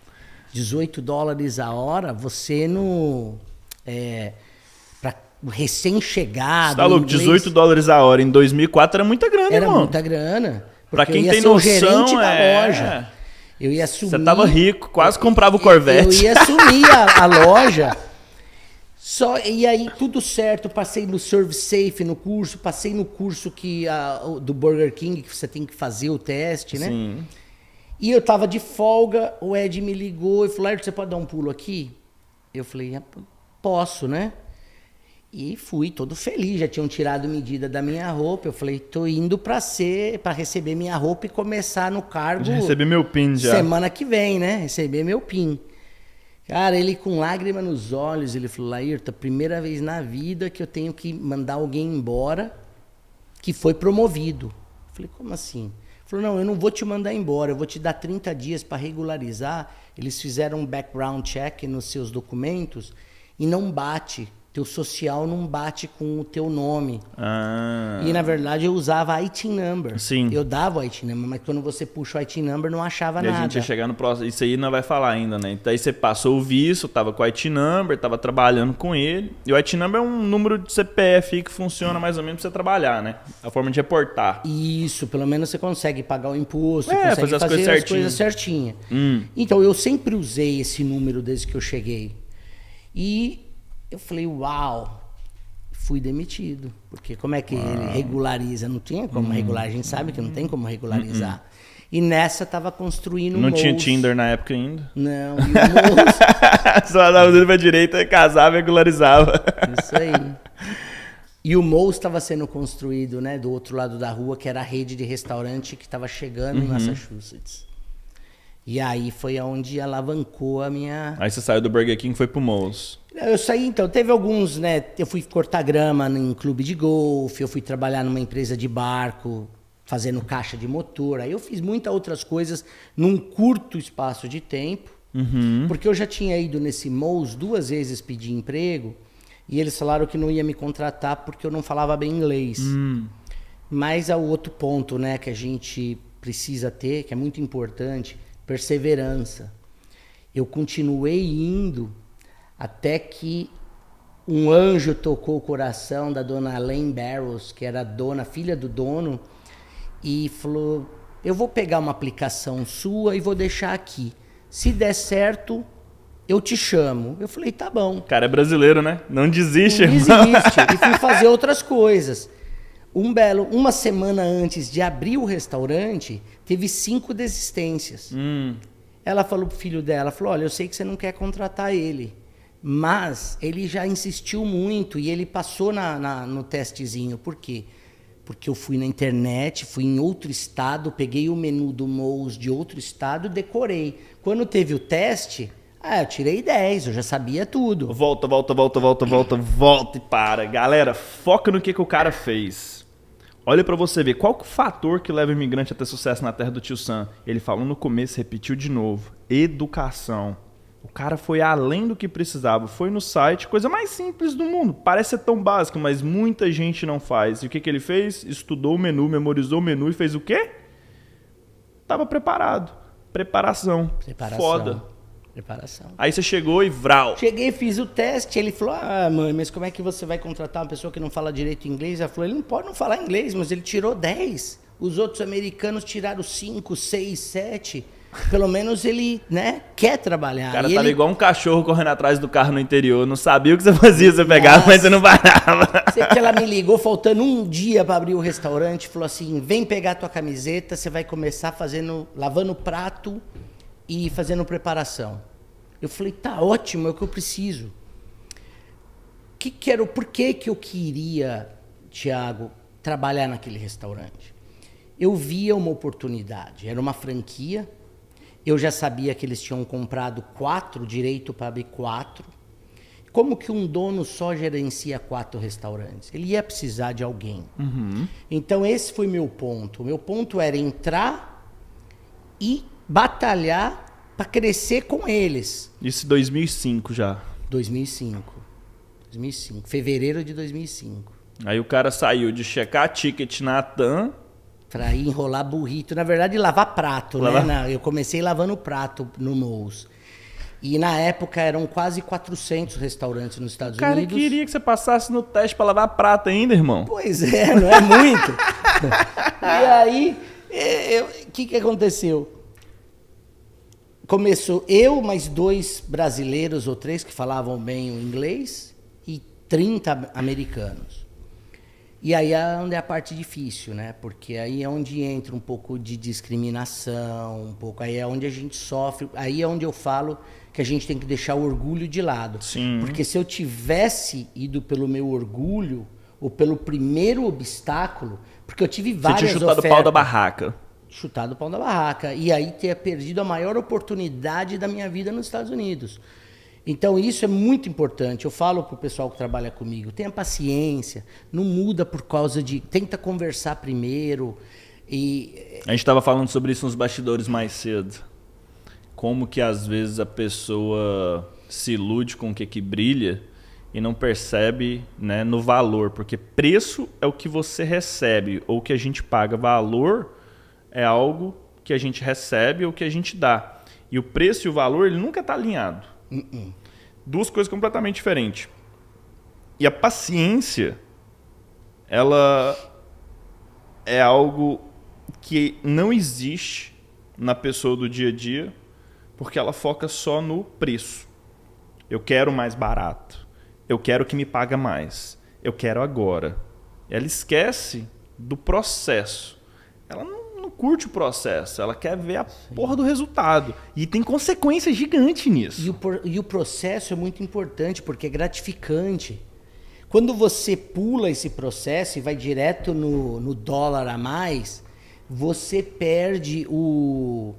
$18 a hora, você para recém-chegado. Você tá louco, $18 a hora em 2004 era muita grana, Era irmão. muita grana. Pra quem tem noção, gerente da loja. Eu ia assumir. Você tava rico, quase comprava o Corvette. Eu ia assumir a loja. E aí, tudo certo, passei no Serve Safe no curso, passei no curso do Burger King, que você tem que fazer o teste, né? Sim. E eu tava de folga, o Ed me ligou e falou, Ayrton, você pode dar um pulo aqui? Eu falei, posso, né? E fui todo feliz, já tinham tirado medida da minha roupa. Eu falei, tô indo para receber minha roupa e começar no cargo. Já recebi meu PIN já. Semana que vem, né? Receber meu PIN. Cara, ele com lágrima nos olhos, ele falou, Ayrton, primeira vez na vida que eu tenho que mandar alguém embora que foi promovido. Eu falei, como assim? Ele falou, não, eu não vou te mandar embora, eu vou te dar 30 dias para regularizar. Eles fizeram um background check nos seus documentos e não bate. Teu social não bate com o teu nome. E, na verdade, eu usava IT number. Sim. Eu dava o IT number, mas quando você puxa o IT number, não achava nada. E a gente ia chegar no próximo. Isso aí não vai falar ainda, né? Então aí você passou o visto, tava com o IT number, tava trabalhando com ele. E o IT number é um número de CPF aí que funciona mais ou menos pra você trabalhar, né? A forma de reportar. Isso, pelo menos você consegue pagar o imposto, consegue fazer as coisas certinhas. Então, eu sempre usei esse número desde que eu cheguei. E eu falei, uau, fui demitido. Porque como é que ele regulariza? Não tinha como regularizar, a gente sabe que não tem como regularizar. E nessa tava construindo Não Mouse. tinha Tinder na época ainda? Não, e o Mouse... Só dava o dedo pra direita, casava e regularizava. Isso aí. E o Mouse estava sendo construído, né, do outro lado da rua, que era a rede de restaurante que estava chegando em Massachusetts. E aí foi onde alavancou a minha... Aí você saiu do Burger King e foi pro Mouse. Eu saí, então, teve alguns, né? Eu fui cortar grama em clube de golfe, eu fui trabalhar numa empresa de barco, fazendo caixa de motor. Aí eu fiz muitas outras coisas num curto espaço de tempo, porque eu já tinha ido nesse Mouse 2 vezes pedir emprego e eles falaram que não ia me contratar porque eu não falava bem inglês. Mas há outro ponto, né, que a gente precisa ter, que é muito importante, perseverança. Eu continuei indo até que um anjo tocou o coração da dona Lane Barrows, que era a dona, filha do dono, e falou, eu vou pegar uma aplicação sua e vou deixar aqui. Se der certo, eu te chamo. Eu falei, tá bom. O cara é brasileiro, né? Não desiste, Não desiste. E fui fazer outras coisas. Uma semana antes de abrir o restaurante, teve 5 desistências. Ela falou pro filho dela, falou, olha, eu sei que você não quer contratar ele, mas ele já insistiu muito e ele passou no testezinho. Por quê? Porque eu fui na internet, fui em outro estado, peguei o menu do Mouse de outro estado e decorei. Quando teve o teste, eu tirei 10, eu já sabia tudo. Volta e para. Galera, foca no que o cara fez. Olha pra você ver, qual que é o fator que leva o imigrante a ter sucesso na terra do Tio Sam? Ele falou no começo, repetiu de novo. Educação. O cara foi além do que precisava. Foi no site, coisa mais simples do mundo. Parece ser tão básico, mas muita gente não faz. E o que ele fez? Estudou o menu, memorizou o menu e fez o quê? Tava preparado. Preparação. Foda. Preparação. Aí você chegou e vral. Cheguei, fiz o teste, ele falou, mãe, mas como é que você vai contratar uma pessoa que não fala direito inglês? Ela falou, ele não pode não falar inglês, mas ele tirou 10. os outros americanos tiraram 5, 6, 7. Pelo menos ele, né, quer trabalhar. O cara e tava ele... igual um cachorro correndo atrás do carro no interior. Não sabia o que você fazia, você pegava, mas você não parava. Sei que ela me ligou faltando um dia para abrir o restaurante, falou assim, vem pegar tua camiseta, você vai começar lavando prato e fazendo preparação. Eu falei, tá ótimo, é o que eu preciso. Por que eu queria, Thiago, trabalhar naquele restaurante? Eu via uma oportunidade, era uma franquia. Eu já sabia que eles tinham comprado 4, direito para abrir 4. Como que um dono só gerencia 4 restaurantes? Ele ia precisar de alguém. Uhum. Então esse foi meu ponto. O meu ponto era entrar e batalhar para crescer com eles. Isso em 2005 já. 2005. Fevereiro de 2005. Aí o cara saiu de checar ticket na TAM. Pra ir enrolar burrito. Na verdade, lavar prato, né? Eu comecei lavando prato no Moe's. E na época eram quase 400 restaurantes nos Estados Unidos. O cara queria que você passasse no teste pra lavar prato ainda, irmão. Pois é, não é muito. E aí, o que aconteceu? Começou eu, mais 2 brasileiros ou 3 que falavam bem o inglês e 30 americanos. E aí é onde é a parte difícil, né? Porque aí é onde entra um pouco de discriminação, aí é onde a gente sofre, aí é onde eu falo que a gente tem que deixar o orgulho de lado. Sim. Porque se eu tivesse ido pelo meu orgulho, ou pelo primeiro obstáculo, porque eu tive várias ofertas. Você tinha chutado o pau da barraca. Chutado o pau da barraca. E aí ter perdido a maior oportunidade da minha vida nos Estados Unidos. Então isso é muito importante. Eu falo pro pessoal que trabalha comigo, tenha paciência, não muda por causa de... Tenta conversar primeiro. A gente estava falando sobre isso nos bastidores mais cedo. Como que às vezes a pessoa se ilude com o que brilha e não percebe, né, no valor. Porque preço é o que você recebe ou o que a gente paga. Valor é algo que a gente recebe ou que a gente dá. E o preço e o valor ele nunca está alinhado. Duas coisas completamente diferentes. E a paciência, ela é algo que não existe na pessoa do dia a dia, porque ela foca só no preço. Eu quero mais barato. Eu quero que me paga mais. Eu quero agora. Ela esquece do processo. Ela não curte o processo, ela quer ver a porra do resultado. E tem consequência gigante nisso. E o processo é muito importante, porque é gratificante. Quando você pula esse processo e vai direto no dólar a mais, você perde o...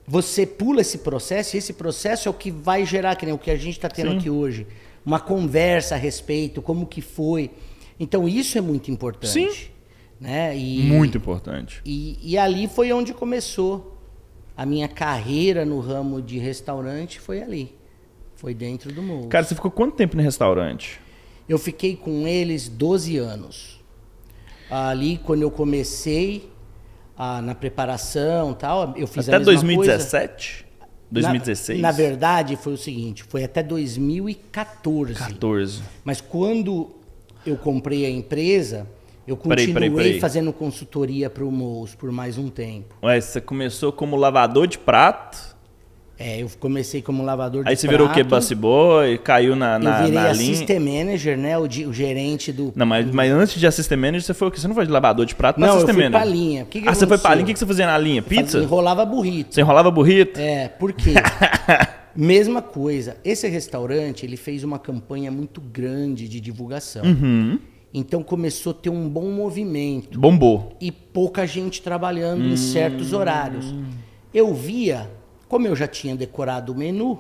Você pula esse processo, e esse processo é o que vai gerar, que nem o que a gente está tendo aqui hoje. Uma conversa a respeito, como que foi. Então isso é muito importante. Sim. Né? Muito importante. E ali foi onde começou a minha carreira no ramo de restaurante, foi ali. Foi dentro do Moe's. Cara, você ficou quanto tempo no restaurante? Eu fiquei com eles 12 anos. Ali, quando eu comecei na preparação e tal, eu fiz até a mesma 2017? coisa. 2016? Na verdade, foi o seguinte, foi até 2014. 14. Mas quando eu comprei a empresa... Eu continuei fazendo consultoria para o Moe's por mais um tempo. Ué, você começou como lavador de prato? Eu comecei como lavador de prato. Aí você virou o quê? Busy boy? Caiu na linha? Eu virei assistant manager, né? O gerente do... Não, mas antes de assistant manager, você foi o quê? Você não foi de lavador de prato para assistant manager? Não, eu fui pra linha. Você foi pra linha? O que você fazia na linha? Pizza? Eu enrolava burrito. Você enrolava burrito? Por quê? Mesma coisa. Esse restaurante, ele fez uma campanha muito grande de divulgação. Uhum. Então começou a ter um bom movimento. Bombou. E pouca gente trabalhando em certos horários. Eu via, como eu já tinha decorado o menu,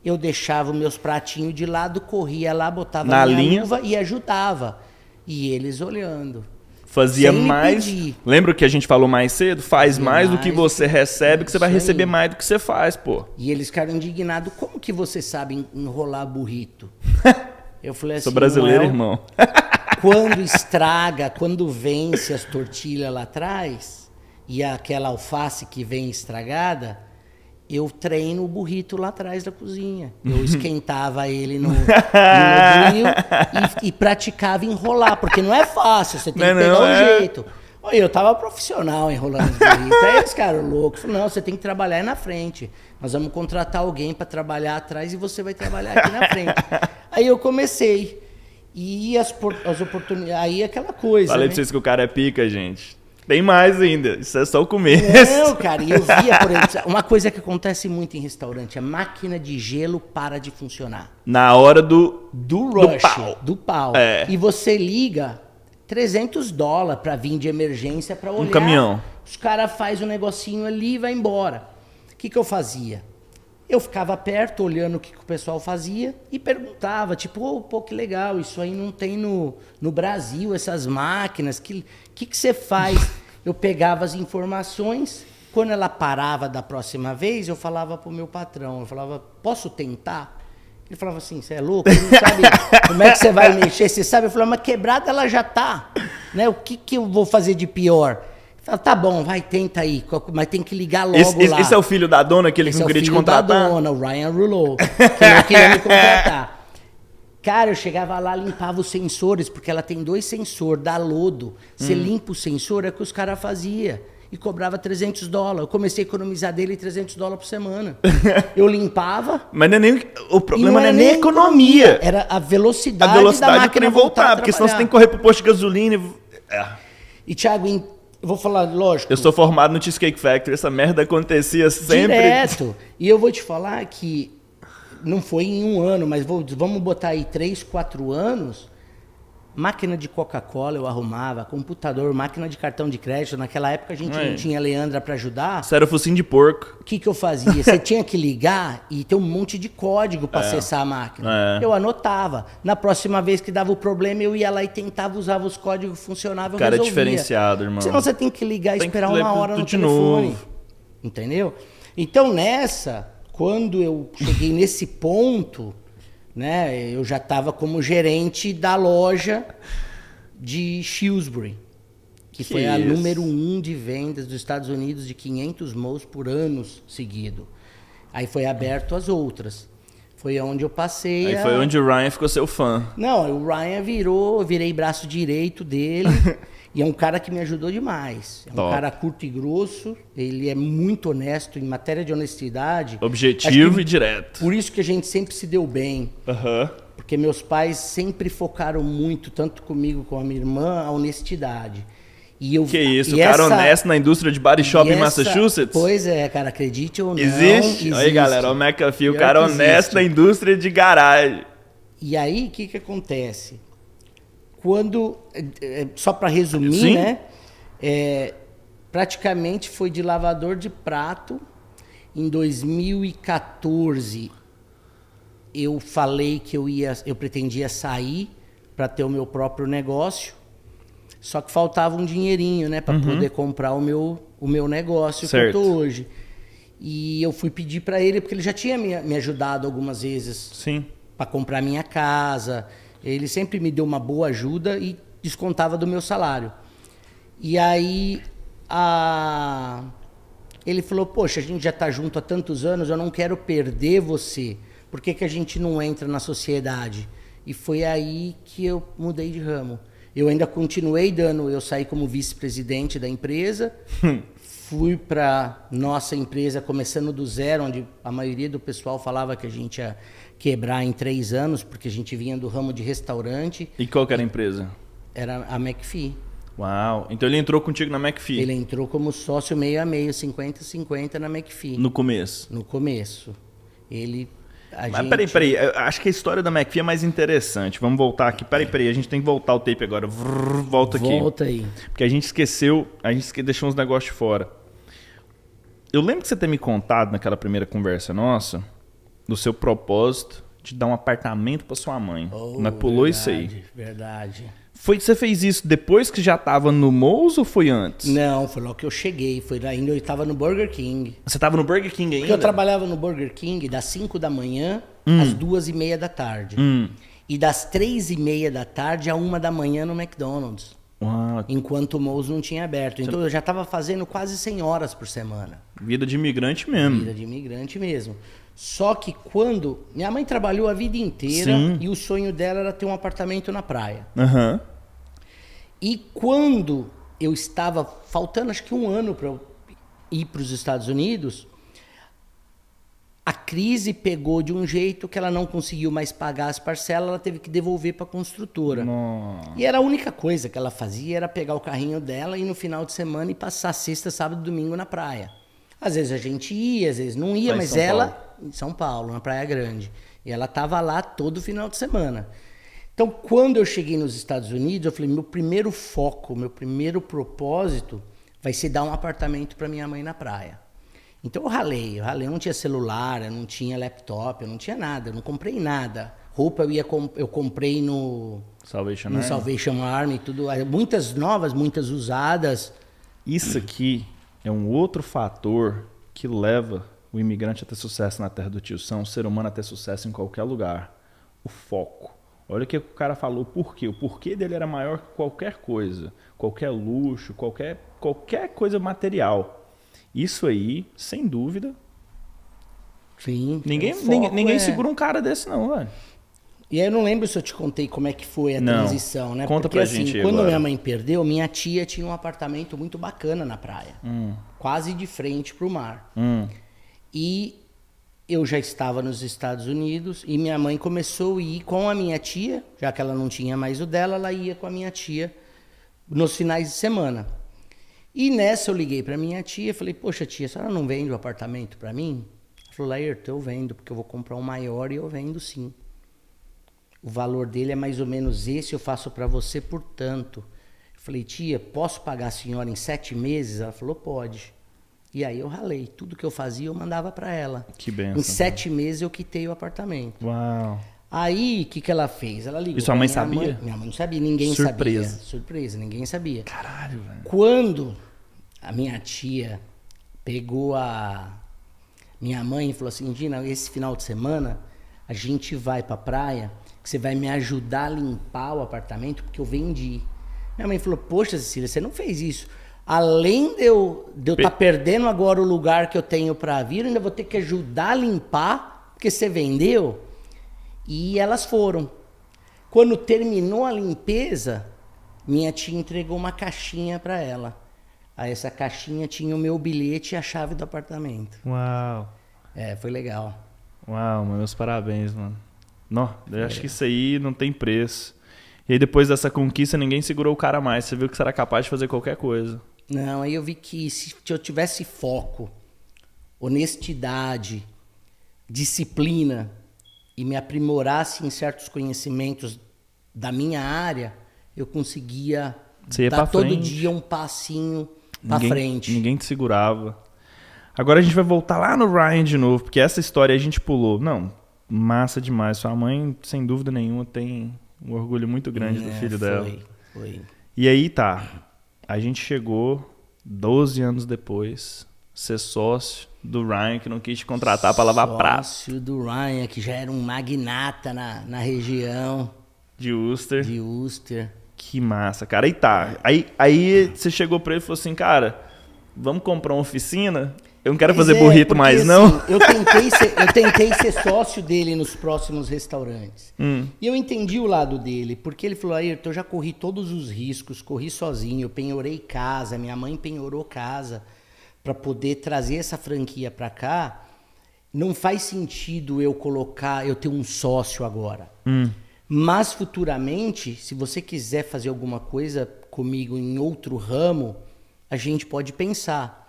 eu deixava os meus pratinhos de lado, corria lá, botava na minha luva e ajudava. E eles olhando. Fazia mais. Lembra o que a gente falou mais cedo? Faz mais do que você recebe, que você vai receber mais do que você faz, pô. E eles ficaram indignados. Como que você sabe enrolar burrito? Eu falei assim, sou brasileiro, irmão. Quando estraga, quando vence as tortilhas lá atrás, e aquela alface que vem estragada, eu treino o burrito lá atrás da cozinha. Eu esquentava ele no grill e praticava enrolar, porque não é fácil, você tem que pegar um jeito. Oi, eu tava profissional enrolando os burritos. Aí os caras loucos falaram, não, você tem que trabalhar aí na frente. Nós vamos contratar alguém para trabalhar atrás e você vai trabalhar aqui na frente. Aí eu comecei. E as oportunidades... Aí aquela coisa, Falei né? pra vocês que o cara é pica, gente. Tem mais ainda. Isso é só o começo. Não, cara. E eu via, por exemplo, uma coisa que acontece muito em restaurante. A máquina de gelo para de funcionar. Na hora do Rush, pau. do pau. É. E você liga $300 para vir de emergência para olhar. Um caminhão. Os caras fazem um negocinho ali e vai embora. O que eu fazia? Eu ficava perto, olhando o que o pessoal fazia e perguntava, tipo, oh, pô, que legal, isso aí não tem no Brasil, essas máquinas, que você faz? Eu pegava as informações, quando ela parava da próxima vez, eu falava pro meu patrão, eu falava, posso tentar? Ele falava assim, você é louco? Você não sabe como é que você vai mexer? Você sabe? Eu falava, mas quebrada ela já tá, né? O que eu vou fazer de pior? Fala, tá bom, vai, tenta aí, mas tem que ligar logo lá. Esse é o filho da dona, aquele que não queria te contratar? Esse é o filho da dona, o Ryan Rouleau, que não queria me contratar. Cara, eu chegava lá, limpava os sensores, porque ela tem 2 sensores, dá lodo. Você limpa o sensor, é o que os caras faziam. E cobrava $300. Eu comecei a economizar dele $300 por semana. Eu limpava... Mas não é nem, o problema não é nem a economia. Era a velocidade da para máquina voltar, porque senão você tem que correr pro posto de gasolina. E, Thiago, eu vou falar, lógico... Eu sou formado no Cheesecake Factory, essa merda acontecia sempre. Direto. E eu vou te falar que não foi em um ano, mas vamos botar aí 3, 4 anos, máquina de Coca-Cola eu arrumava, computador, máquina de cartão de crédito. Naquela época a gente não tinha a Leandra para ajudar. Isso era o focinho de porco. O que eu fazia? Você tinha que ligar e ter um monte de código para acessar a máquina. Eu anotava. Na próxima vez que dava o problema, eu ia lá e tentava usar os códigos, funcionava, eu Cara, resolvia. diferenciado, irmão. Senão você tem que ligar e Tem que esperar ler uma hora tudo no de telefone. novo. Entendeu? Então, quando eu cheguei nesse ponto, né, eu já estava como gerente da loja de Shrewsbury, que foi a número 1 de vendas dos Estados Unidos de 500 mols por anos seguido. Aí foi aberto as outras. Foi onde eu passei. Aí foi onde o Ryan ficou seu fã. Não, o Ryan eu virei braço direito dele. E é um cara que me ajudou demais. É um cara curto e grosso, ele é muito honesto, em matéria de honestidade. Objetivo e direto. Por isso que a gente sempre se deu bem. Porque meus pais sempre focaram muito, tanto comigo como a minha irmã, a honestidade. E eu, que isso, o cara honesto na indústria de body shop em Massachusetts? Pois é, cara, acredite ou não. Existe? Aí, galera, o McAfee, o cara honesto na indústria de garagem. E aí, o que acontece? Quando, só para resumir, né? Praticamente foi de lavador de prato. Em 2014, eu falei que eu pretendia sair para ter o meu próprio negócio. Só que faltava um dinheirinho, né? Para poder comprar o meu negócio que eu tô hoje. E eu fui pedir para ele, porque ele já tinha me ajudado algumas vezes para comprar minha casa. Ele sempre me deu uma boa ajuda e descontava do meu salário. E aí, ele falou, poxa, a gente já está junto há tantos anos, eu não quero perder você. Por que a gente não entra na sociedade? E foi aí que eu mudei de ramo. Eu ainda continuei eu saí como vice-presidente da empresa, fui para nossa empresa começando do zero, onde a maioria do pessoal falava que a gente ia quebrar em 3 anos, porque a gente vinha do ramo de restaurante. E qual que era a empresa? Era a McPhee. Uau, então ele entrou contigo na McPhee? Ele entrou como sócio meio a meio, 50-50 na McPhee. No começo? No começo. Mas peraí, eu acho que a história da McPhee é mais interessante. Vamos voltar aqui. Peraí, a gente tem que voltar o tape agora. Volta aqui. Volta aí. Porque a gente esqueceu, deixou uns negócios de fora. Eu lembro que você ter me contado naquela primeira conversa nossa, do seu propósito de dar um apartamento para sua mãe. Mas pulou verdade, isso aí. Verdade. Você fez isso depois que já estava no Moe's ou foi antes? Não, foi logo que eu cheguei. Foi ainda eu estava no Burger King. Você estava no Burger King ainda? Porque eu trabalhava no Burger King das 5 da manhã às 2:30 da tarde. E das 3:30 da tarde à 1 da manhã no McDonald's. Uau. Enquanto o Moe's não tinha aberto. Então eu já estava fazendo quase 100 horas por semana. Vida de imigrante mesmo. Vida de imigrante mesmo. Só que quando... Minha mãe trabalhou a vida inteira e o sonho dela era ter um apartamento na praia. E quando eu estava faltando acho que um ano para eu ir para os Estados Unidos, a crise pegou de um jeito que ela não conseguiu mais pagar as parcelas, ela teve que devolver para a construtora. Nossa. E era a única coisa que ela fazia, era pegar o carrinho dela e no final de semana e passar sexta, sábado e domingo na praia. Às vezes a gente ia, às vezes não ia, Lá em mas São ela... Paulo. Em São Paulo, na Praia Grande. E ela estava lá todo final de semana. Então, quando eu cheguei nos Estados Unidos, eu falei, meu primeiro foco, meu primeiro propósito vai ser dar um apartamento para minha mãe na praia. Então eu ralei, eu não tinha celular, eu não tinha laptop, eu não tinha nada, eu não comprei nada. Roupa eu comprei no Salvation Army, tudo, muitas novas, muitas usadas. Isso aqui é um outro fator que leva o imigrante a ter sucesso na terra do tio Sam, o ser humano a ter sucesso em qualquer lugar. O foco. Olha o que o cara falou, por quê? O porquê dele era maior que qualquer coisa, qualquer luxo, qualquer coisa material. Isso aí, sem dúvida. Sim. Ninguém segura um cara desse não, velho. E aí eu não lembro se eu te contei como é que foi a transição, né? Conta porque pra assim, gente quando agora. minha mãe perdeu, minha tia tinha um apartamento muito bacana na praia. Quase de frente pro mar. E eu já estava nos Estados Unidos e minha mãe começou a ir com a minha tia, já que ela não tinha mais o dela, ela ia com a minha tia nos finais de semana. E nessa eu liguei para minha tia e falei, poxa tia, a senhora não vende o apartamento para mim? Ela falou, Laerto, eu vendo, porque eu vou comprar um maior e eu vendo sim. O valor dele é mais ou menos esse, eu faço para você por tanto. Eu falei, tia, posso pagar a senhora em 7 meses? Ela falou, pode. E aí eu ralei. Tudo que eu fazia eu mandava para ela. Que benção. Em 7 meses eu quitei o apartamento. Uau. Aí, o que ela fez? Ela ligou. E sua mãe pra sabia? Minha mãe não sabia, ninguém Surpresa. sabia. Surpresa, ninguém sabia. Caralho, velho. Quando a minha tia pegou a minha mãe e falou assim, Dina, esse final de semana a gente vai pra praia, que você vai me ajudar a limpar o apartamento, porque eu vendi. Minha mãe falou, poxa, Cecília, você não fez isso. Além de eu estar perdendo agora o lugar que eu tenho para vir, eu ainda vou ter que ajudar a limpar, porque você vendeu. E elas foram. Quando terminou a limpeza, minha tia entregou uma caixinha para ela. Aí essa caixinha tinha o meu bilhete e a chave do apartamento. Uau. Foi legal. Uau, meus parabéns, mano. Não, eu acho que isso aí não tem preço. E aí depois dessa conquista, ninguém segurou o cara mais. Você viu que você era capaz de fazer qualquer coisa. Não, aí eu vi que se eu tivesse foco, honestidade, disciplina e me aprimorasse em certos conhecimentos da minha área, eu conseguia dar todo dia um passinho pra frente. Ninguém te segurava. Agora a gente vai voltar lá no Ryan de novo, porque essa história a gente pulou. Não, massa demais. Sua mãe, sem dúvida nenhuma, tem um orgulho muito grande do filho dela. Foi. E aí tá, a gente chegou 12 anos depois, ser sócio do Ryan, que não quis te contratar para lavar prato. Sócio do Ryan, que já era um magnata na região. De Worcester. De Worcester. Que massa, cara. Aí tá, aí você chegou pra ele e falou assim, cara, vamos comprar uma oficina? Eu não quero fazer burrito mais, assim, não? Eu tentei ser sócio dele nos próximos restaurantes. E eu entendi o lado dele, porque ele falou, Ayrton, eu já corri todos os riscos, corri sozinho, eu penhorei casa, minha mãe penhorou casa para poder trazer essa franquia para cá. Não faz sentido eu ter um sócio agora. Mas futuramente, se você quiser fazer alguma coisa comigo em outro ramo, a gente pode pensar.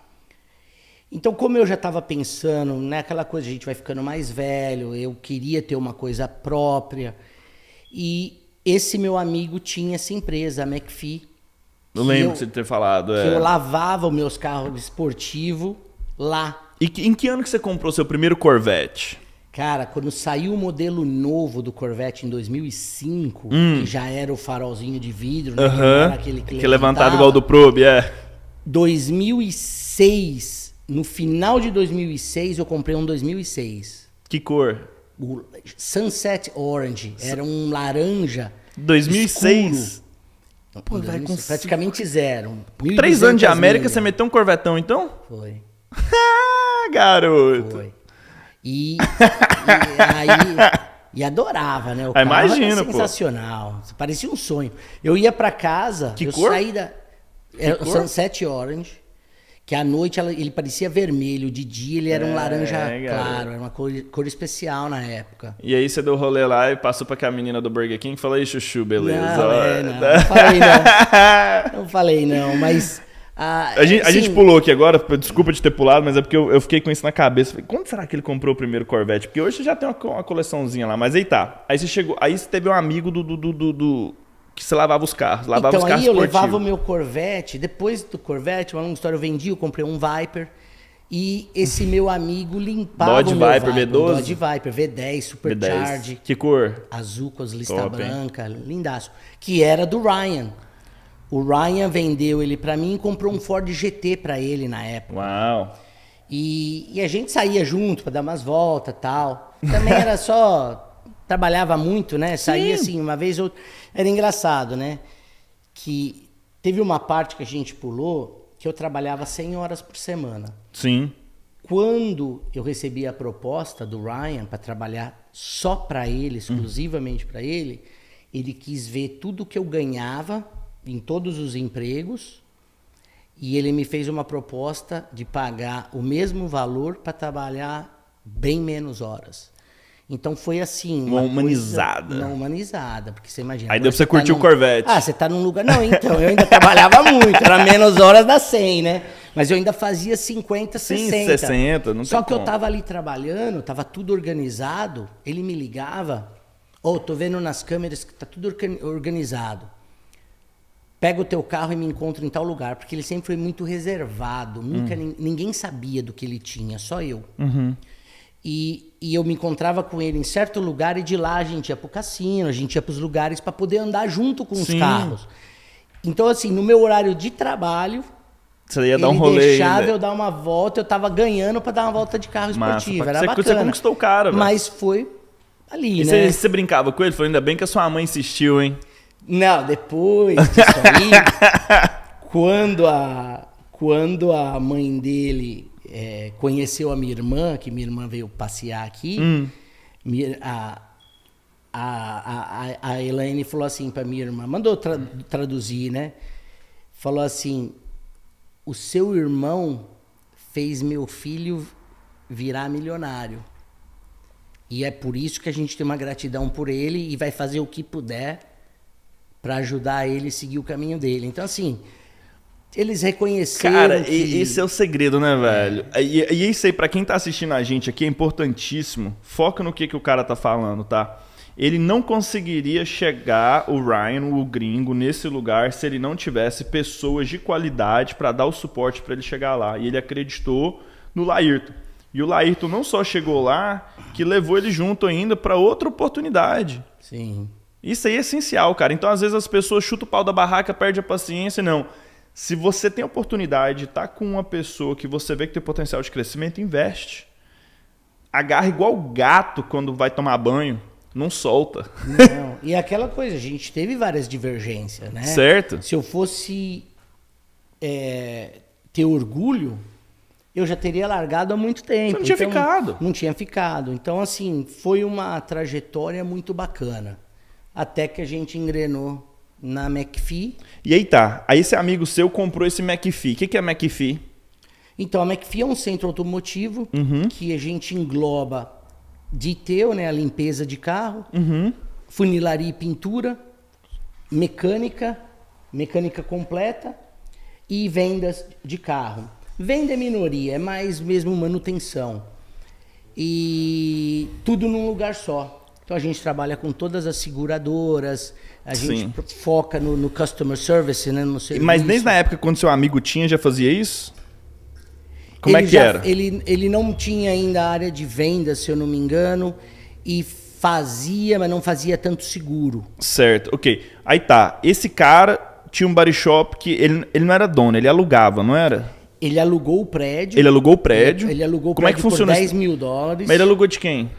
Então, como eu já estava pensando naquela coisa, a gente vai ficando mais velho, eu queria ter uma coisa própria. E esse meu amigo tinha essa empresa, a McPhee. Eu lembro de você ter falado. Que eu lavava os meus carros esportivos lá. E em que ano que você comprou seu primeiro Corvette? Cara, quando saiu o modelo novo do Corvette em 2005, que já era o farolzinho de vidro, né? Que era aquele que levantava igual do Probe, 2006... No final de 2006, eu comprei um 2006. Que cor? O Sunset Orange. Era um laranja 2006? Escuro. Pô, praticamente zero. 3 anos de América, você meteu um Corvetão, então? Foi. Garoto. Foi. E adorava, né? O carro era imagina, sensacional. Parecia um sonho. Eu ia pra casa, Que cor? saí da... Era o Sunset Orange, que à noite ele parecia vermelho, de dia ele era um laranja claro, era uma cor especial na época. E aí você deu rolê lá e passou pra aquela menina do Burger King e falou, aí chuchu, beleza. Não falei não. Não falei não, mas... A gente pulou aqui agora, desculpa de ter pulado, mas é porque eu fiquei com isso na cabeça. Falei, quando será que ele comprou o primeiro Corvette? Porque hoje já tem uma coleçãozinha lá, mas aí tá. Aí você chegou, aí você teve um amigo que você lavava os carros, os carros aí eu esportivos. levava o meu Corvette, depois do Corvette, uma longa história, eu vendi, eu comprei um Viper, e esse meu amigo limpava Dodge o meu Viper V12? Dodge Viper V10, Supercharge. V10. Que cor? Azul com as listas brancas, lindaço. Que era do Ryan. O Ryan vendeu ele pra mim e comprou um Ford GT pra ele na época. Uau! E a gente saía junto pra dar umas voltas e tal. Também era só... Trabalhava muito, né? Saía assim, uma vez ou... Era engraçado, né? Que teve uma parte que a gente pulou que eu trabalhava 100 horas por semana. Sim. Quando eu recebi a proposta do Ryan para trabalhar só para ele, exclusivamente para ele quis ver tudo que eu ganhava em todos os empregos e ele me fez uma proposta de pagar o mesmo valor para trabalhar bem menos horas. Então foi assim... Uma humanizada. Uma humanizada, porque você imagina... Aí deu pra você curtir o Corvette. Ah, você tá num lugar... Não, então, eu ainda trabalhava muito, era menos horas das 100, né? Mas eu ainda fazia 50, 60. Sim, 60, não Só tem que eu como. tava ali trabalhando, tava tudo organizado, ele me ligava, tô vendo nas câmeras que tá tudo organizado. Pega o teu carro e me encontra em tal lugar, porque ele sempre foi muito reservado, nunca ninguém sabia do que ele tinha, só eu. E eu me encontrava com ele em certo lugar e de lá a gente ia pro cassino, a gente ia pros lugares para poder andar junto com os carros. Então, assim, no meu horário de trabalho, você ia dar um rolê ele deixava ainda. eu dar uma volta, eu tava ganhando para dar uma volta de carro esportivo, era bacana. Você conquistou o cara, velho. Mas foi ali, e né? Você brincava com ele? Falou, ainda bem que a sua mãe insistiu, hein? Não, depois disso aí, quando a mãe dele conheceu a minha irmã, que minha irmã veio passear aqui, a Elaine falou assim para minha irmã, mandou traduzir, né? Falou assim, o seu irmão fez meu filho virar milionário. E é por isso que a gente tem uma gratidão por ele e vai fazer o que puder para ajudar ele a seguir o caminho dele. Então, assim, eles reconheceram. Cara, esse é o segredo, né, velho? E isso aí, pra quem tá assistindo a gente aqui, é importantíssimo. Foca no que o cara tá falando, tá? Ele não conseguiria chegar, o Ryan, o gringo, nesse lugar se ele não tivesse pessoas de qualidade para dar o suporte para ele chegar lá. E ele acreditou no Laírton. E o Laírton não só chegou lá, que levou ele junto ainda para outra oportunidade. Sim. Isso aí é essencial, cara. Então, às vezes, as pessoas chutam o pau da barraca, perdem a paciência. Não. Se você tem a oportunidade de estar com uma pessoa que você vê que tem potencial de crescimento, investe. Agarra igual gato quando vai tomar banho. Não solta. Não. E aquela coisa, a gente teve várias divergências, né? Certo. Se eu fosse ter orgulho, eu já teria largado há muito tempo. Você não tinha ficado. Não tinha ficado. Então, assim, foi uma trajetória muito bacana. Até que a gente engrenou na McPhee. E aí tá. Aí esse amigo seu comprou esse McPhee. O que é McPhee? Então, a McPhee é um centro automotivo que a gente engloba detail, né, a limpeza de carro, funilaria e pintura, mecânica completa e vendas de carro. Venda é minoria, é mais mesmo manutenção. E tudo num lugar só. Então a gente trabalha com todas as seguradoras, a gente foca no customer service, né, no serviço. Mas desde na época quando seu amigo tinha, já fazia isso? Como é que era? Ele não tinha ainda a área de vendas, se eu não me engano, e fazia, mas não fazia tanto seguro. Certo, ok. Aí tá, esse cara tinha um body shop que ele não era dono, ele alugava, não era? Ele alugou o prédio. Ele alugou o prédio. Ele alugou o Como prédio é que funciona por $10 mil. Mas ele alugou de quem?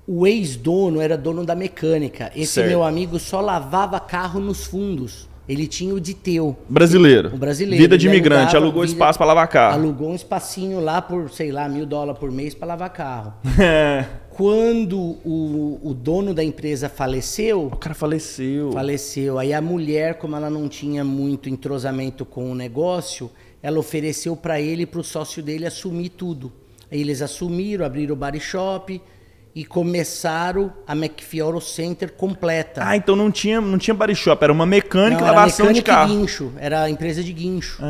O ex-dono era dono da mecânica. Esse certo. meu amigo só lavava carro nos fundos. Ele tinha o Diteu. Brasileiro. O brasileiro. Vida de Ele imigrante, alugava alugou espaço para lavar carro. Alugou um espacinho lá por, sei lá, $1.000 por mês para lavar carro. Quando o dono da empresa faleceu... O cara faleceu. Faleceu. Aí a mulher, como ela não tinha muito entrosamento com o negócio, ela ofereceu para ele e para o sócio dele assumir tudo. Aí eles assumiram, abriram o body shop... E começaram a McPhee Auto Center completa. Ah, então não tinha body shop, era uma mecânica e lavação de carro. Guincho, era a empresa de guincho.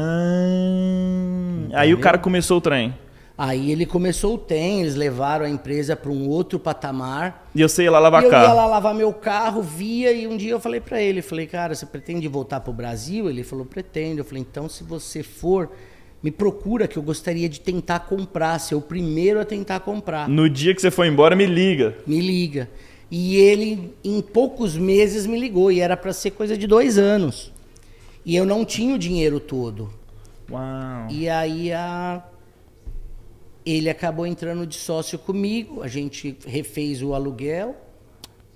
Aí o cara começou o trem. Aí ele começou o trem, eles levaram a empresa para um outro patamar. E você ia lá lavar carro. Eu ia lá lavar meu carro, via, e um dia eu falei para ele, cara, você pretende voltar para o Brasil? Ele falou, pretendo. Eu falei, então se você for... Me procura que eu gostaria de tentar comprar, ser o primeiro a tentar comprar. No dia que você for embora, me liga. Me liga. E ele, em poucos meses, me ligou. E era para ser coisa de 2 anos. E eu não tinha o dinheiro todo. Uau. E aí ele acabou entrando de sócio comigo. A gente refez o aluguel.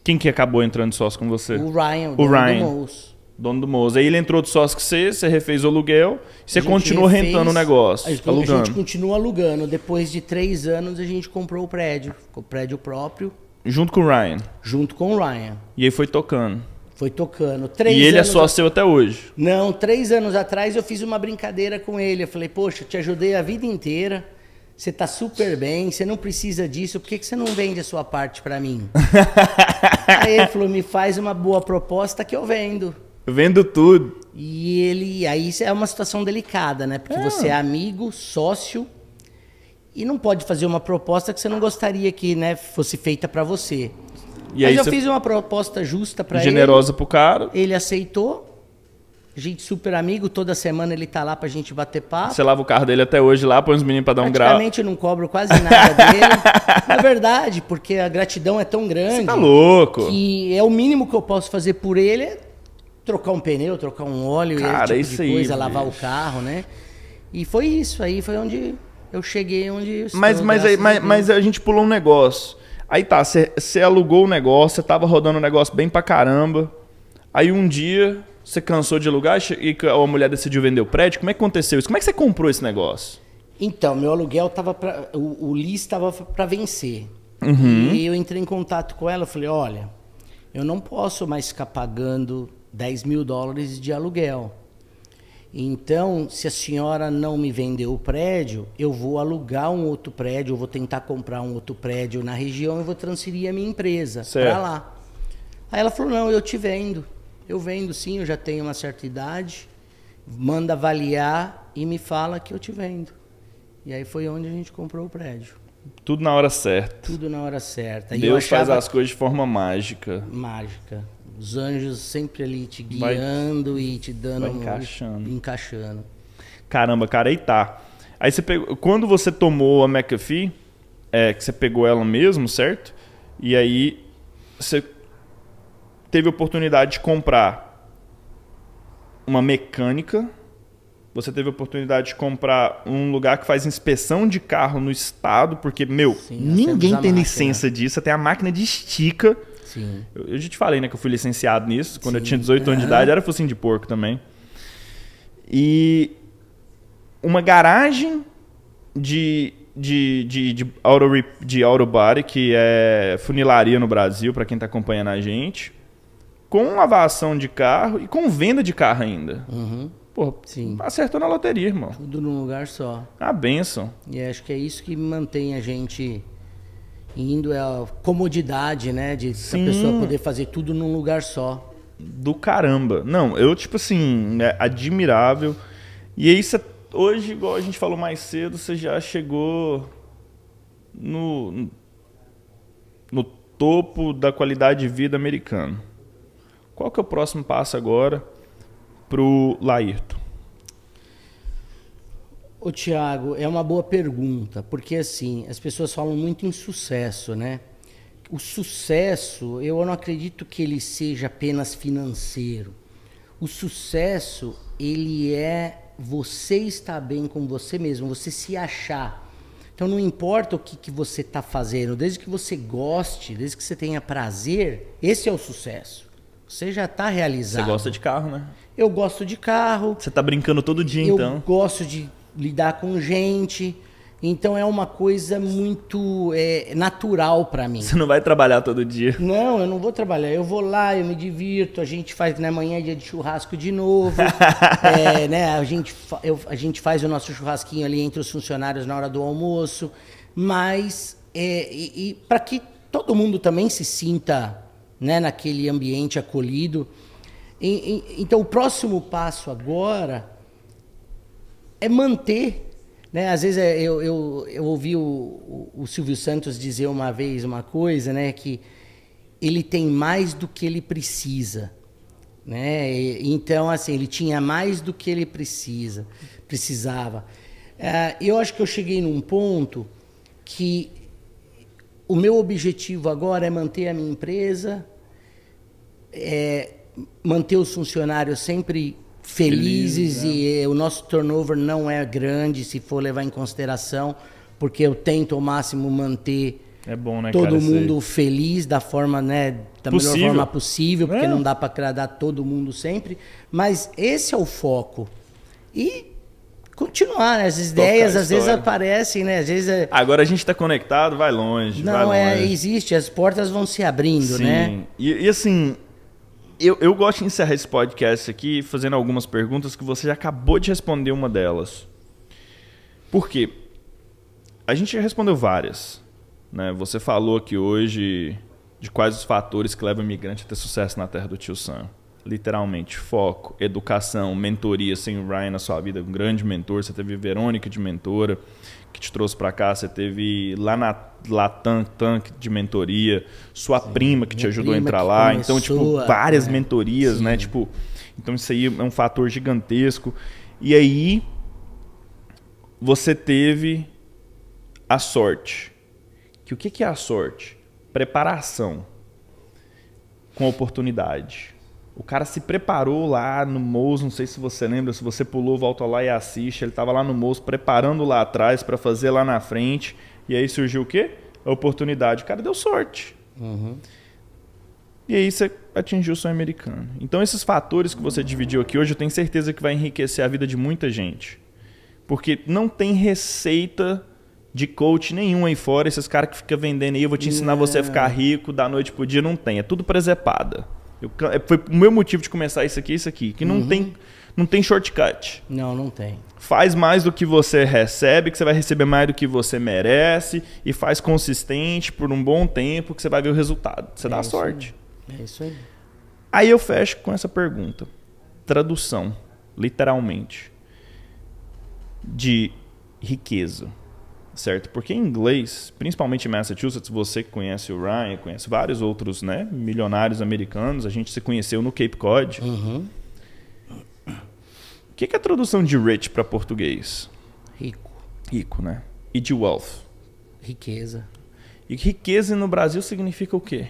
Quem que acabou entrando de sócio com você? O Ryan, o Ryan. do Mouse. Dono do Moza. Aí ele entrou de sócio com você refez o aluguel, você continuou rentando o negócio, alugando. A gente continua alugando. Depois de 3 anos, a gente comprou o prédio próprio. Junto com o Ryan? Junto com o Ryan. E aí foi tocando? Foi tocando. E ele é sócio seu até hoje? Não, 3 anos atrás eu fiz uma brincadeira com ele. Eu falei, poxa, eu te ajudei a vida inteira, você tá super bem, você não precisa disso, por que você não vende a sua parte para mim? Aí ele falou, me faz uma boa proposta que eu vendo. Vendo tudo. E aí é uma situação delicada, né? Porque você é amigo, sócio, e não pode fazer uma proposta que você não gostaria que, né, fosse feita para você. Mas eu fiz uma proposta justa para ele. Generosa pro cara. Ele aceitou. A gente super amigo, toda semana ele tá lá pra gente bater papo. Você lava o carro dele até hoje lá, põe os meninos pra dar um grau. Praticamente eu não cobro quase nada dele. Na verdade, porque a gratidão é tão grande. Você tá louco. Que é o mínimo que eu posso fazer por ele é trocar um pneu, trocar um óleo, cara, esse tipo de coisa, aí, lavar o carro, né? E foi isso, aí foi onde eu cheguei, onde eu estou, mas a gente pulou um negócio. Aí tá, você alugou o negócio, você tava rodando o negócio bem pra caramba. Aí um dia você cansou de alugar e a mulher decidiu vender o prédio. Como é que aconteceu isso? Como é que você comprou esse negócio? Então, meu aluguel tava o lease estava para vencer. E eu entrei em contato com ela, falei, olha, eu não posso mais ficar pagando $10.000 de aluguel. Então, se a senhora não me vender o prédio, eu vou alugar um outro prédio, eu vou tentar comprar um outro prédio na região e vou transferir a minha empresa para lá. Aí ela falou, não, eu te vendo. Eu vendo sim, eu já tenho uma certa idade. Manda avaliar e me fala que eu te vendo. E aí foi onde a gente comprou o prédio. Tudo na hora certa. Tudo na hora certa. Deus faz as coisas de forma mágica. Mágica. Os anjos sempre ali te guiando e te dando... encaixando. Caramba, cara, aí tá. Aí você pegou, quando você tomou a McAfee, que você pegou ela mesmo, certo? E aí você teve a oportunidade de comprar uma mecânica, você teve a oportunidade de comprar um lugar que faz inspeção de carro no estado, porque, sim, ninguém tem licença disso, até a máquina de estica. Sim. Eu já te falei, né, que eu fui licenciado nisso. Quando eu tinha 18 anos de idade, era focinho de porco também. E uma garagem de auto body, que é funilaria no Brasil, para quem está acompanhando a gente, com lavação de carro e com venda de carro ainda. Pô, sim, acertou na loteria, irmão. Tudo num lugar só. A bênção. E acho que é isso que mantém a gente indo, é a comodidade, né? De a pessoa poder fazer tudo num lugar só. Do caramba. Não, eu, tipo assim, é admirável. E aí, hoje, igual a gente falou mais cedo, você já chegou no topo da qualidade de vida americano. Qual que é o próximo passo agora pro Laírton? Ô, Thiago, é uma boa pergunta, porque assim, as pessoas falam muito em sucesso, né? O sucesso, eu não acredito que ele seja apenas financeiro. O sucesso, ele é você estar bem com você mesmo, você se achar. Então não importa o que você está fazendo, desde que você goste, desde que você tenha prazer, esse é o sucesso. O Você já está realizado. Você gosta de carro, né? Eu gosto de carro. Você tá brincando todo dia, então? Eu gosto de lidar com gente. Então é uma coisa muito natural para mim. Você não vai trabalhar todo dia? Não, eu não vou trabalhar. Eu vou lá, eu me divirto. A gente faz, né, amanhã é dia de churrasco de novo. Né, a gente faz o nosso churrasquinho ali entre os funcionários na hora do almoço. Mas para que todo mundo também se sinta, né, naquele ambiente acolhido. Então, o próximo passo agora é manter, né? Às vezes eu ouvi o Silvio Santos dizer uma vez uma coisa, né, que ele tem mais do que ele precisa, né? Então, assim, ele tinha mais do que ele precisava. Eu acho que eu cheguei num ponto que o meu objetivo agora é manter a minha empresa, manter os funcionários sempre felizes, né? E o nosso turnover não é grande, se for levar em consideração, porque eu tento ao máximo manter né, todo mundo feliz da forma, né, da melhor forma possível, porque não dá para agradar todo mundo sempre, mas esse é o foco. E continuar, né? As ideias às vezes aparecem, né? Às vezes agora a gente está conectado, vai longe. Não, vai longe. Existe, as portas vão se abrindo, sim, né? E assim, eu gosto de encerrar esse podcast aqui fazendo algumas perguntas que você já acabou de responder uma delas. Por quê? A gente já respondeu várias, né? Você falou aqui hoje de quais os fatores que levam o imigrante a ter sucesso na terra do Tio Sam. Literalmente, foco, educação, mentoria. Sem o Ryan na sua vida, um grande mentor. Você teve Verônica de mentora, que te trouxe para cá. Você teve lá na Latam de mentoria. Sua prima que te ajudou a entrar lá. Então, tipo, várias mentorias, né? Tipo, então isso aí é um fator gigantesco. E aí, você teve a sorte. Que o que é a sorte? Preparação com oportunidade. O cara se preparou lá no Mouse, não sei se você lembra, se você pulou, volta lá e assiste. Ele estava lá no Mouse preparando lá atrás para fazer lá na frente. E aí surgiu o quê? A oportunidade. O cara deu sorte. Uhum. E aí você atingiu o sonho americano. Então esses fatores que você dividiu aqui hoje, eu tenho certeza que vai enriquecer a vida de muita gente. Porque não tem receita de coach nenhum aí fora. Esses caras que ficam vendendo aí, eu vou te ensinar você a ficar rico da noite pro dia. Não tem, é tudo presepada. Foi o meu motivo de começar isso aqui, que não tem shortcut. Não tem. Faz mais do que você recebe, que você vai receber mais do que você merece, e faz consistente por um bom tempo, que você vai ver o resultado. Você dá sorte. É isso aí. Aí eu fecho com essa pergunta. Tradução, literalmente, de riqueza. Certo? Porque em inglês, principalmente em Massachusetts, você que conhece o Ryan, conhece vários outros, né, milionários americanos, a gente se conheceu no Cape Cod. Uhum. O que é a tradução de rich para português? Rico. Rico, né? E de wealth? Riqueza. E riqueza no Brasil significa o quê?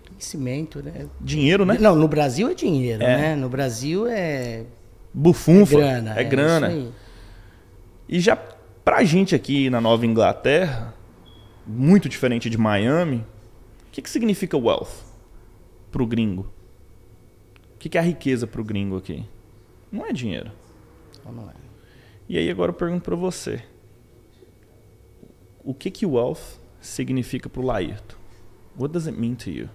Conhecimento, né? Dinheiro, né? Não, no Brasil é dinheiro, né? No Brasil é... bufunfa. É grana. É grana. Isso aí. E já... pra gente aqui na Nova Inglaterra, muito diferente de Miami, o que significa wealth pro gringo? O que é a riqueza pro gringo aqui? Não é dinheiro. Não é. E aí agora eu pergunto para você. O que wealth significa pro Laírto? What does it mean to you?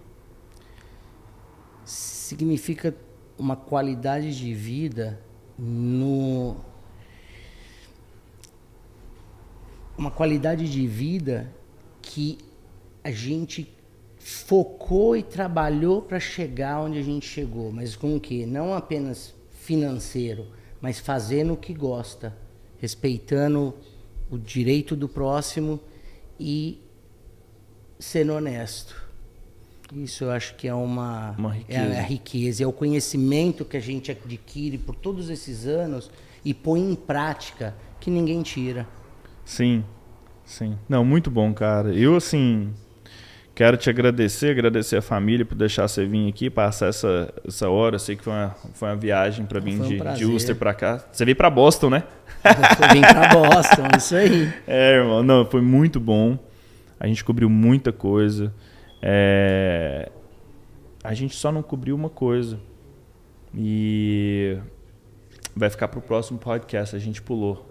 Significa uma qualidade de vida uma qualidade de vida que a gente focou e trabalhou para chegar onde a gente chegou. Mas com o quê? Não apenas financeiro, mas fazendo o que gosta, respeitando o direito do próximo e sendo honesto. Isso eu acho que é uma riqueza. É a riqueza, é o conhecimento que a gente adquire por todos esses anos e põe em prática, que ninguém tira. Sim, sim. Não, muito bom, cara. Eu, assim, quero te agradecer a família por deixar você vir aqui, passar essa hora. Eu sei que foi uma viagem para vir de Worcester para cá. Você veio para Boston, né? Eu vim para Boston, isso aí. Irmão, não, foi muito bom. A gente cobriu muita coisa. a gente só não cobriu uma coisa. E vai ficar pro próximo podcast, a gente pulou.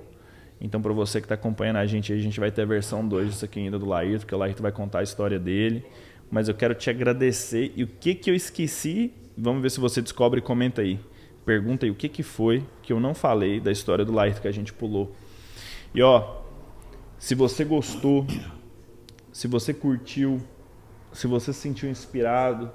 Então, para você que está acompanhando a gente vai ter a versão 2 disso aqui ainda do Laírton, porque o Laírton vai contar a história dele. Mas eu quero te agradecer. E o que eu esqueci, vamos ver se você descobre e comenta aí. Pergunta aí o que foi que eu não falei da história do Laírton que a gente pulou. E ó, se você gostou, se você curtiu, se você se sentiu inspirado,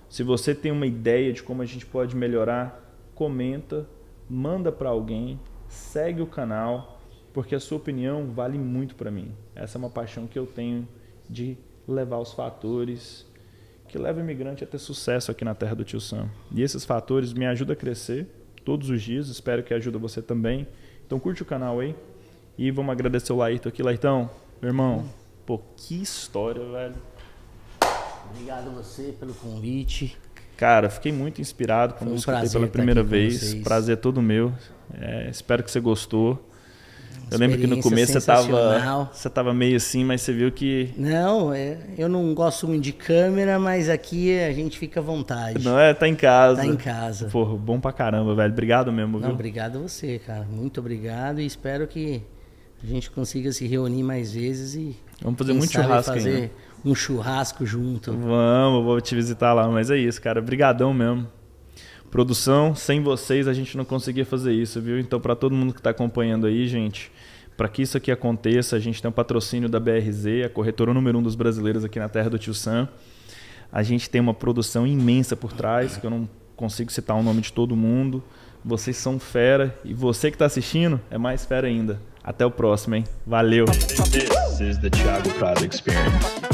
se você tem uma ideia de como a gente pode melhorar, comenta, manda para alguém, segue o canal, porque a sua opinião vale muito para mim. Essa é uma paixão que eu tenho de levar os fatores que levam o imigrante a ter sucesso aqui na terra do Tio Sam. E esses fatores me ajudam a crescer todos os dias, espero que ajude você também. Então curte o canal aí e vamos agradecer o Laírton aqui. Laírton, meu irmão, pô, que história, velho. Obrigado a você pelo convite. Cara, fiquei muito inspirado quando eu escutei pela primeira vez. Prazer todo meu. Espero que você gostou. Eu lembro que no começo você tava meio assim, mas você viu que... Não, eu não gosto muito de câmera, mas aqui a gente fica à vontade. Não é? Tá em casa. Tá em casa. Porra, bom pra caramba, velho. Obrigado mesmo, viu? Não, obrigado a você, cara. Muito obrigado e espero que a gente consiga se reunir mais vezes e... Vamos fazer muito churrasco ainda. Fazer um churrasco junto. Vamos, vou te visitar lá, mas é isso, cara. Brigadão mesmo. Produção, sem vocês a gente não conseguia fazer isso, viu? Então, para todo mundo que está acompanhando aí, gente, para que isso aqui aconteça, a gente tem um patrocínio da BRZ, a corretora número 1 dos brasileiros aqui na terra do Tio Sam. A gente tem uma produção imensa por trás, que eu não consigo citar o nome de todo mundo. Vocês são fera e você que está assistindo é mais fera ainda. Até o próximo, hein? Valeu! This is the Thiago Prado Experience.